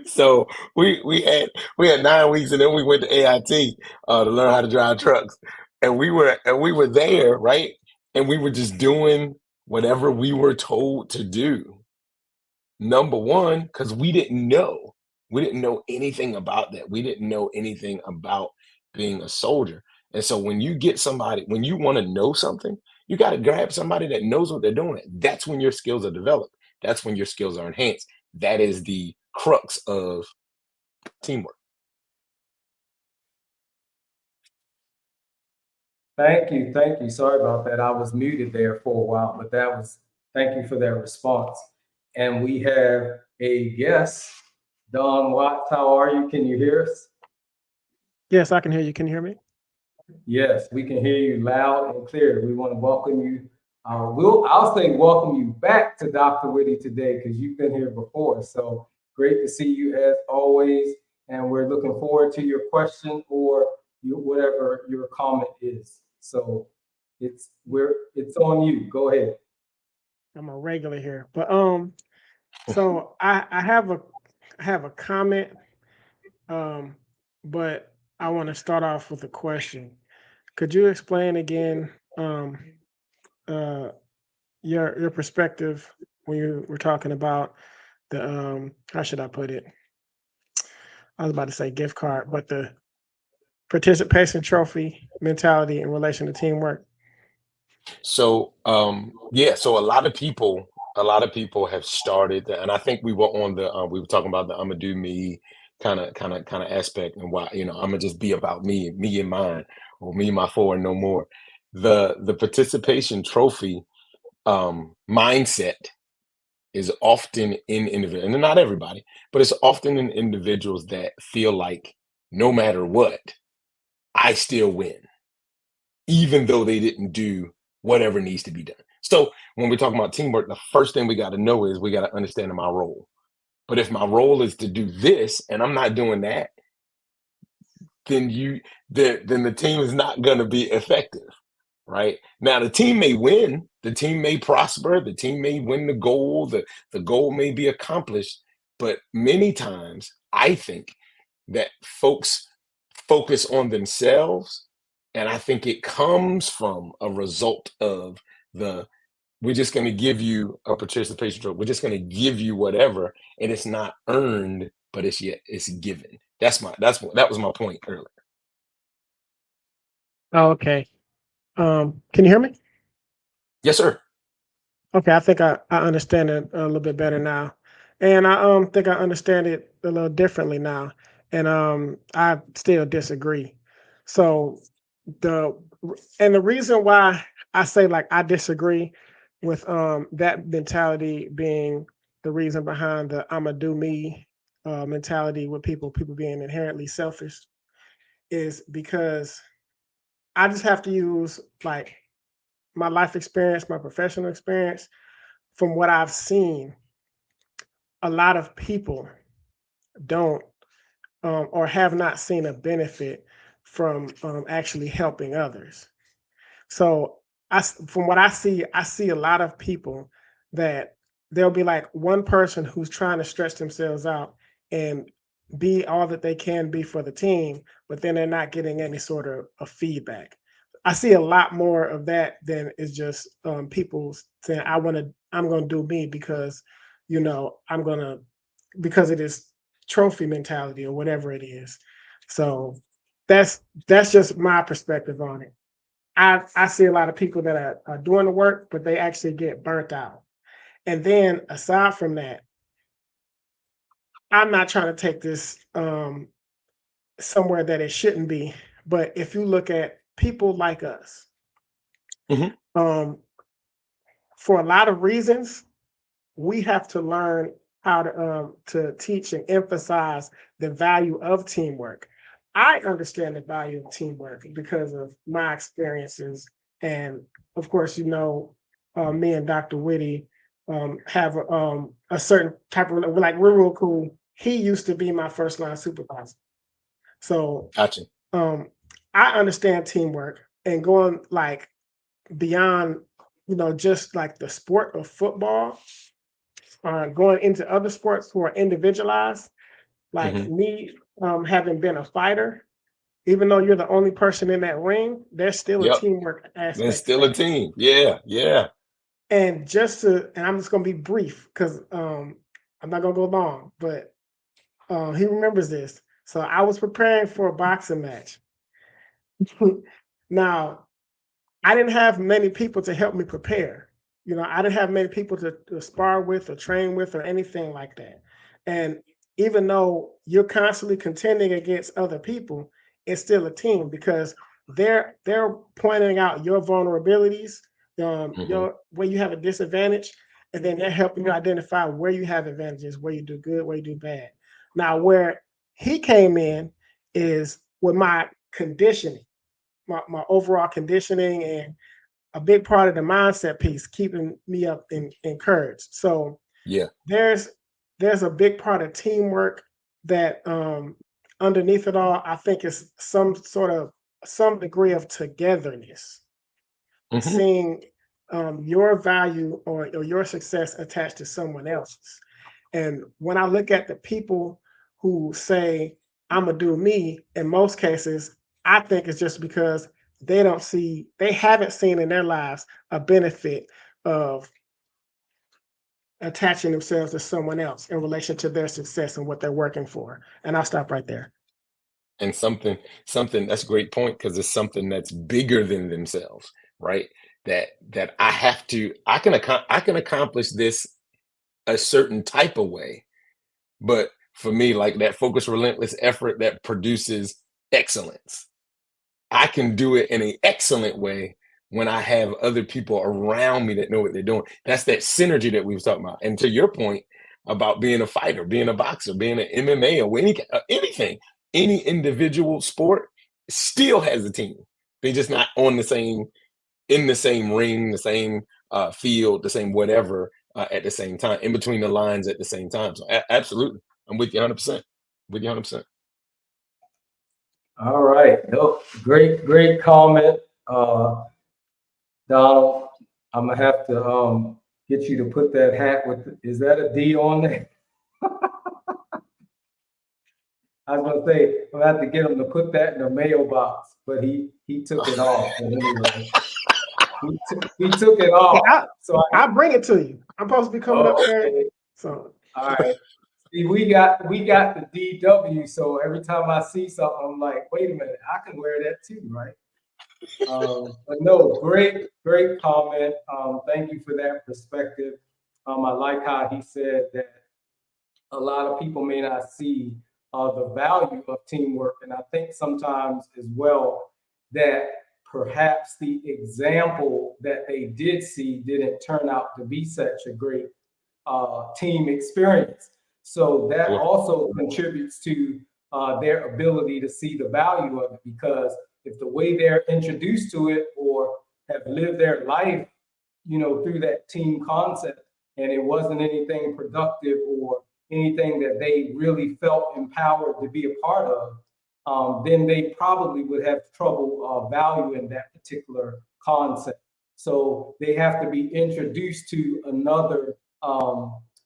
So we had 9 weeks, and then we went to AIT to learn how to drive trucks, and we were there, right? And we were just doing whatever we were told to do. Number one, because we didn't know anything about that. We didn't know anything about being a soldier. And so when you get somebody, when you want to know something, you got to grab somebody that knows what they're doing. That's when your skills are developed. That's when your skills are enhanced. That is the crux of teamwork. Thank you. Sorry about that. I was muted there for a while, but thank you for that response. And we have a guest, Don Watts. How are you? Can you hear us? Yes, I can hear you. Can you hear me? Yes, we can hear you loud and clear. We want to welcome you. I'll say welcome you back to Dr. Whitty today, because you've been here before. So great to see you as always. And we're looking forward to your question or whatever your comment is. So it's on you. Go ahead. I'm a regular here, but so I have a comment, but I want to start off with a question. Could you explain again uh your perspective when you were talking about the how should I put it? I was about to say gift card, but the participation trophy mentality in relation to teamwork. So yeah, so a lot of people have started and I think we were on the we were talking about the I'ma do me kind of aspect and why, I'ma just be about me and mine, or me, my four and no more. The participation trophy mindset is often in individuals, and not everybody, but it's often in individuals that feel like no matter what, I still win, even though they didn't do whatever needs to be done. So when we're talking about teamwork, the first thing we got to know is we got to understand my role. But if my role is to do this and I'm not doing that, then the team is not going to be effective. Right now, the team may win, the team may prosper, the team may win the goal may be accomplished. But many times, I think that folks focus on themselves, and I think it comes from a result of the we're just going to give you a participation trophy. We're just going to give you whatever, and it's not earned, but it's given. That was my point earlier. Oh, okay. Can you hear me? Yes, sir. Okay, I think I understand it a little bit better now. And I think I understand it a little differently now. And I still disagree. So the and the reason why I say like I disagree with that mentality being the reason behind the I'ma do me mentality with people being inherently selfish is because I just have to use like my life experience, my professional experience from what I've seen, a lot of people don't or have not seen a benefit from actually helping others. So from what I see a lot of people that there'll be like one person who's trying to stretch themselves out and be all that they can be for the team, but then they're not getting any sort of feedback. I see a lot more of that than is just people saying, I'm going to do me because, I'm going to, because it is trophy mentality or whatever it is. So that's just my perspective on it. I see a lot of people that are doing the work, but they actually get burnt out. And then aside from that, I'm not trying to take this somewhere that it shouldn't be. But if you look at people like us, Mhm. um, for a lot of reasons, we have to learn how to teach and emphasize the value of teamwork. I understand the value of teamwork because of my experiences, and of course, me and DrWhitty have a certain type of like we're real cool. He used to be my first line supervisor, so Gotcha. um, I understand teamwork and going like beyond, just like the sport of football, going into other sports who are individualized, like Mhm. me, having been a fighter, even though you're the only person in that ring, there's still a Yep. teamwork There's aspect to still a that. team. Yeah, yeah. And I'm just gonna be brief because I'm not gonna go long, but he remembers this. So I was preparing for a boxing match. Now, I didn't have many people to help me prepare. I didn't have many people to spar with or train with or anything like that. And even though you're constantly contending against other people, it's still a team because they're pointing out your vulnerabilities, Mhm. your where you have a disadvantage, and then they're helping you identify where you have advantages, where you do good, where you do bad. Now, where he came in is with my conditioning, my overall conditioning, and a big part of the mindset piece, keeping me up and encouraged. So Yeah. there's a big part of teamwork that underneath it all, I think it's some degree of togetherness, Mhm. seeing your value or your success attached to someone else's. And when I look at the people who say, I'm gonna do me, in most cases, I think it's just because they haven't seen in their lives a benefit of attaching themselves to someone else in relation to their success and what they're working for. And I'll stop right there. And something that's a great point because it's something that's bigger than themselves, right? That I can accomplish this a certain type of way, but for me, like that focused, relentless effort that produces excellence. I can do it in an excellent way when I have other people around me that know what they're doing. That's that synergy that we was talking about. And to your point about being a fighter, being a boxer, being an MMA or anything, any individual sport still has a team. They're just not on the same in the same ring, the same field, the same whatever at the same time, in between the lines at the same time. So absolutely, I'm with you 100%. With you 100%. All right. Nope. Great comment. Donald, I'm gonna have to get you to put that hat is that a D on there? I was gonna say, I'm gonna have to get him to put that in the mailbox, but he took it off. But anyway, he took it off. So I'll bring it to you. I'm supposed to be coming up there. okay. So All right. See, we got the DW, so every time I see something, I'm like, wait a minute, I can wear that too, right? But no, great comment. Thank you for that perspective. I like how he said that a lot of people may not see the value of teamwork, and I think sometimes as well that perhaps the example that they did see didn't turn out to be such a great team experience. So that Sure. also contributes to their ability to see the value of it, because if the way they're introduced to it or have lived their life, through that team concept, and it wasn't anything productive or anything that they really felt empowered to be a part of, then they probably would have trouble valuing that particular concept. So they have to be introduced to another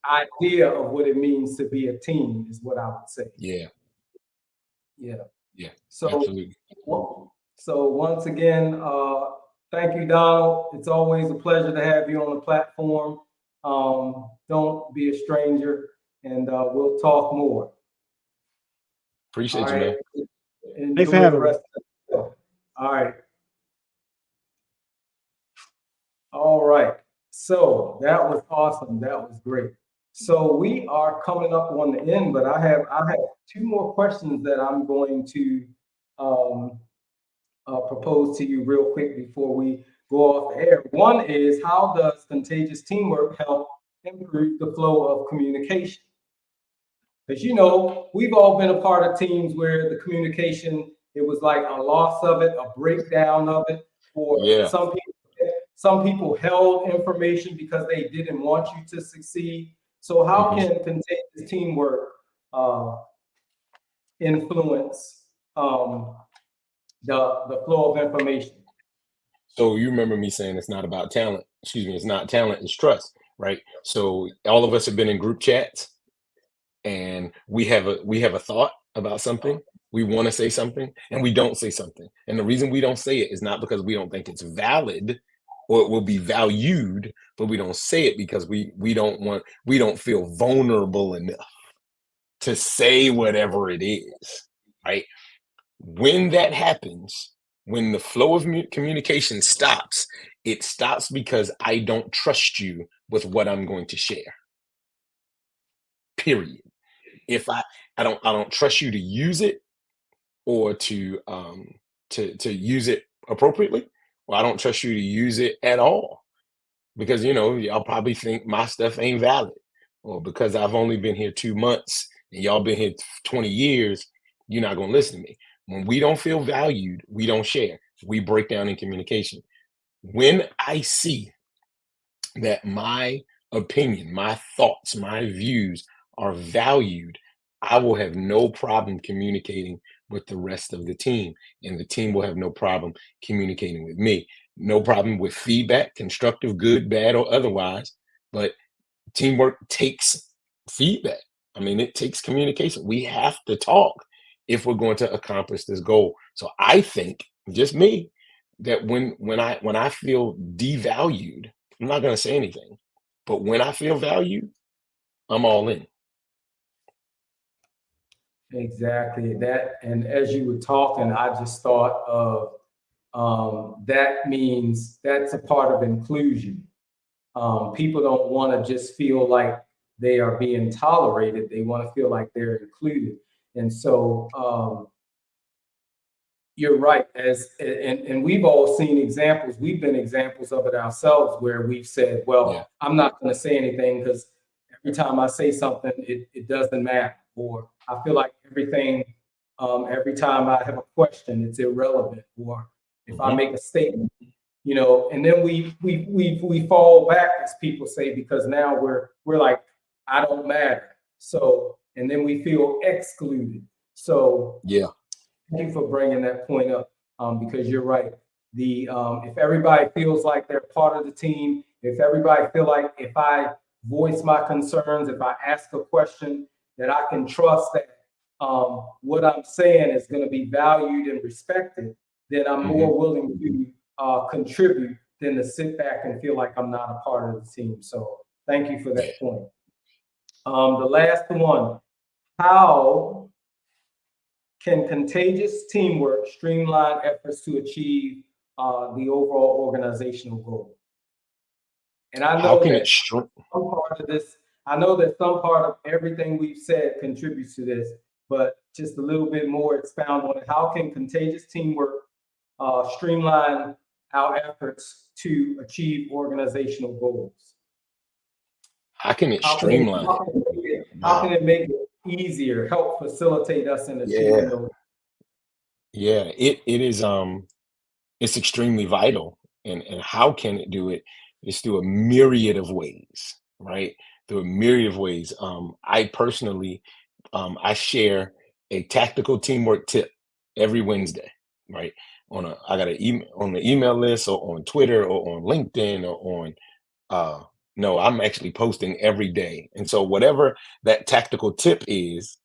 idea of what it means to be a team, is what I would say. Yeah. Yeah. Yeah. So, Absolutely. so once again, thank you, Donald. It's always a pleasure to have you on the platform. Don't be a stranger, and we'll talk more. Appreciate All you, right. man. Thanks for Enjoy the having me. rest of the show. All right. All right. So that was awesome. That was great. So we are coming up on the end, but I have two more questions that I'm going to um, propose to you real quick before we go off the air. One is, how does contagious teamwork help improve the flow of communication? Because we've all been a part of teams where the communication, it was like a loss of it, a breakdown of it, or Yeah. some people held information because they didn't want you to succeed. So how can contagious teamwork influence the flow of information? So you remember me saying it's not about talent. Excuse me, it's not talent, it's trust, right? So all of us have been in group chats and we have a thought about something. We want to say something and we don't say something. And the reason we don't say it is not because we don't think it's valid or it will be valued, but we don't say it because we don't feel vulnerable enough to say whatever it is, right? When that happens, when the flow of communication stops, it stops because I don't trust you with what I'm going to share. Period. If I don't trust you to use it or to use it appropriately, or I don't trust you to use it at all because y'all probably think my stuff ain't valid, or because I've only been here 2 months and y'all been here 20 years, you're not gonna listen to me. When we don't feel valued, we don't share. We break down in communication. When I see that my opinion, my thoughts, my views are valued, I will have no problem communicating with the rest of the team, and the team will have no problem communicating with me. No problem with feedback, constructive, good, bad, or otherwise. But teamwork takes feedback. I mean, it takes communication. We have to talk if we're going to accomplish this goal. So I think, just me, that when I feel devalued, I'm not going to say anything. But when I feel valued, I'm all in. Exactly that. And as you were talking, I just thought of that means that's a part of inclusion. People don't want to just feel like they are being tolerated. They want to feel like they're included. And so you're right. And we've all seen examples. We've been examples of it ourselves where we've said, Yeah. well, I'm not going to say anything because every time I say something, it doesn't matter. Or I feel like every time I have a question, it's irrelevant. Or if I Mhm. make a statement, and then we fall back, as people say, because now we're like, I don't matter. So, and then we feel excluded. So Yeah. thank you for bringing that point up, because you're right. If everybody feels like they're part of the team, if everybody feel like if I voice my concerns, if I ask a question, that I can trust that what I'm saying is going to be valued and respected, then I'm Mhm. more willing to contribute than to sit back and feel like I'm not a part of the team. So thank you for Yeah. that point. The last one: how can contagious teamwork streamline efforts to achieve the overall organizational goal? And I How know can it that str some part of this, I know that some part of everything we've said contributes to this, but just a little bit more expound on it. How can contagious teamwork streamline our efforts to achieve organizational goals? how can it How can it, streamline how it? can it, make it, how can Wow. it make it easier, help facilitate us in achieving Yeah. those? Yeah. It is it's extremely vital. And how can it do it? It's through a myriad of ways, right? Through a myriad of ways. I personally I share a tactical teamwork tip every Wednesday, right? I got an email on the email list or on Twitter or on LinkedIn or on uh no, I'm actually posting every day. And so whatever that tactical tip is,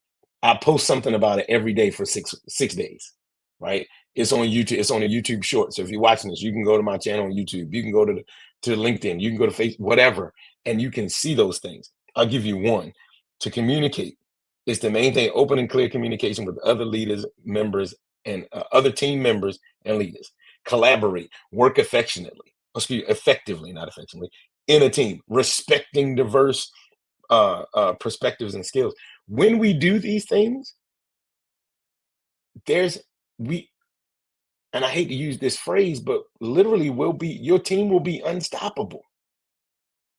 I post something about it every day for six days, right? It's on YouTube, it's on a YouTube short. So if you're watching this, you can go to my channel on YouTube, you can go to LinkedIn, you can go to Facebook, whatever, and you can see those things. I'll give you one. To communicate, it's the main thing: open and clear communication with other leaders, members, and other team members and leaders. Collaborate, work effectively, not affectionately, in a team, respecting diverse perspectives and skills. When we do these things, there's we and I hate to use this phrase, but literally will be your team will be unstoppable.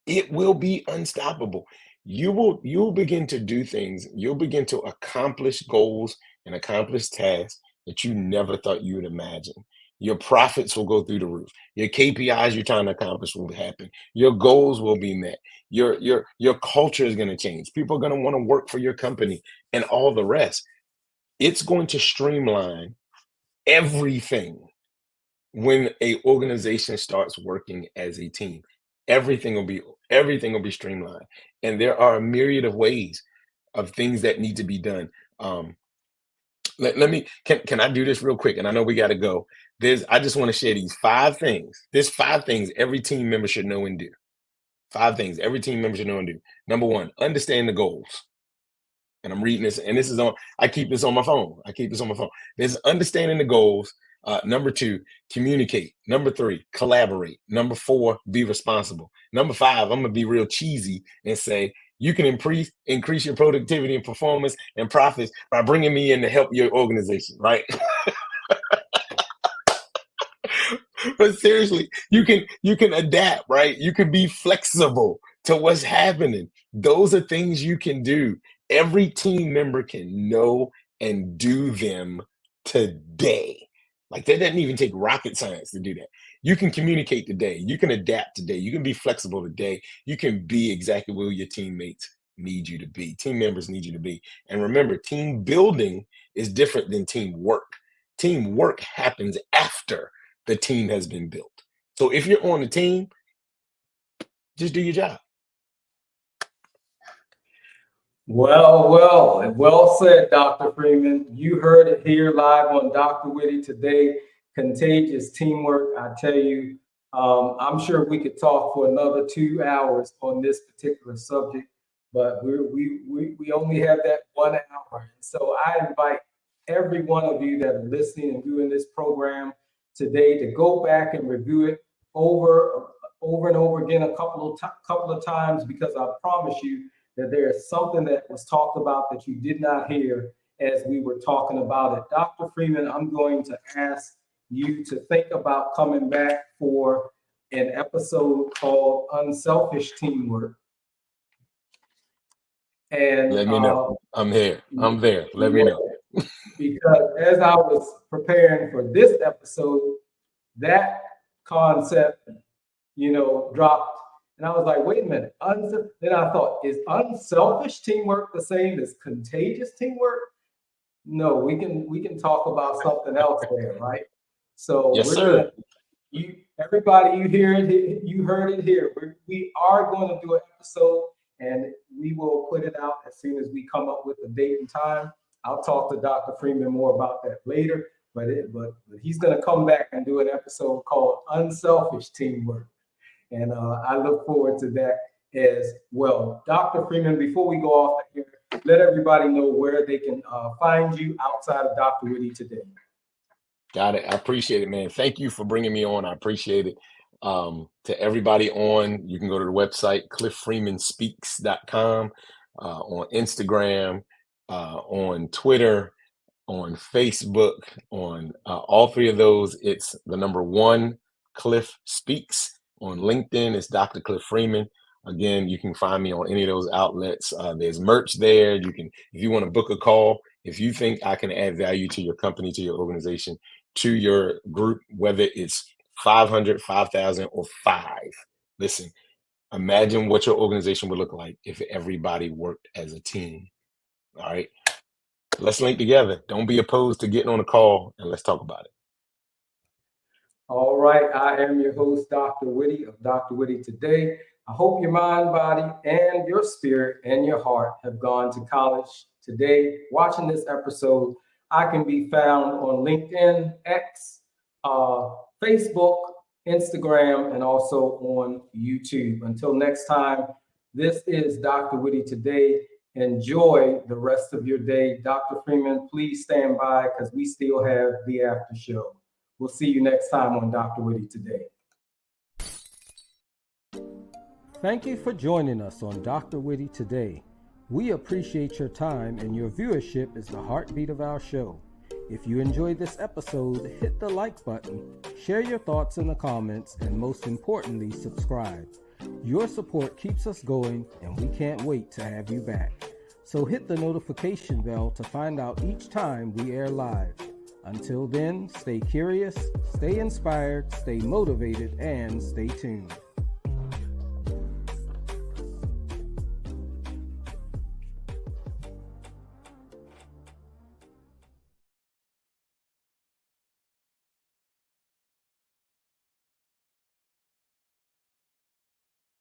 It will be unstoppable. You'll begin to do things, you'll begin to accomplish goals and accomplish tasks that you never thought you would imagine. Your profits will go through the roof. Your KPIs you're trying to accomplish will happen. Your goals will be met. Your culture is going to change. People are going to want to work for your company and all the rest. It's going to streamline everything when a organization starts working as a team. everything will be everything will be streamlined, and there are a myriad of ways of things that need to be done. um let me can I do this real quick, and I know we got to go. I just want to share these five things every team member should know and do. Five things every team member should know and do. Number one, understand the goals. And I'm reading this, and this is on. I keep this on my phone. There's understanding the goals. Number two, communicate. Number three, collaborate. Number four, be responsible. Number five, I'm gonna be real cheesy and say you can increase your productivity and performance and profits by bringing me in to help your organization, right? But seriously, you can adapt, right? You can be flexible to what's happening. Those are things you can do. Every team member can know and do them today. Like that doesn't even take rocket science to do that. You can communicate today. You can adapt today. You can be flexible today. You can be exactly where your teammates need you to be. Team members need you to be. And remember, team building is different than teamwork. Teamwork happens after the team has been built. So if you're on the team, just do your job. Well said, Dr. Freeman. You heard it here live on Dr. Whitty today. Contagious teamwork. I tell you, I'm sure we could talk for another 2 hours on this particular subject, but we only have that 1 hour. So I invite every one of you that are listening and viewing this program today to go back and review it over and over again a couple of times, because I promise you that there is something that was talked about that you did not hear as we were talking about it. Dr. Freeman, I'm going to ask you to think about coming back for an episode called Unselfish Teamwork. And let me know. I'm here. I'm there. Let me know. Because as I was preparing for this episode, that concept, dropped. And I was like, wait a minute. Then I thought, is unselfish teamwork the same as contagious teamwork? No, we can talk about something else there, right? So yes, sir. Everybody, you heard it here. We are going to do an episode, and we will put it out as soon as we come up with a date and time. I'll talk to Dr. Freeman more about that later, but he's going to come back and do an episode called Unselfish Teamwork. And I look forward to that as well. Dr. Freeman, before we go off here, let everybody know where they can find you outside of Dr. Whitty today. Got it. I appreciate it, man. Thank you for bringing me on. I appreciate it. To everybody on, you can go to the website, cliffreemanspeaks.com, on Instagram, on Twitter, on Facebook, on all three of those. It's the number 1, Cliff Speaks. On LinkedIn, it's Dr. Cliff Freeman. Again, you can find me on any of those outlets. There's merch there. You can, if you want to book a call, if you think I can add value to your company, to your organization, to your group, whether it's 500, 5,000, or 5. Listen, imagine what your organization would look like if everybody worked as a team. All right. Let's link together. Don't be opposed to getting on a call, and let's talk about it. All right. I am your host, Dr. Whitty of Dr. Whitty Today. I hope your mind, body, and your spirit and your heart have gone to college today. Watching this episode, I can be found on LinkedIn, X, Facebook, Instagram, and also on YouTube. Until next time, this is Dr. Whitty Today. Enjoy the rest of your day. Dr. Freeman, please stand by because we still have the after show. We'll see you next time on Dr. Whitty Today. Thank you for joining us on Dr. Whitty Today. We appreciate your time, and your viewership is the heartbeat of our show. If you enjoyed this episode, hit the like button, share your thoughts in the comments, and most importantly, subscribe. Your support keeps us going, and we can't wait to have you back. So hit the notification bell to find out each time we air live. Until then, stay curious, stay inspired, stay motivated, and stay tuned.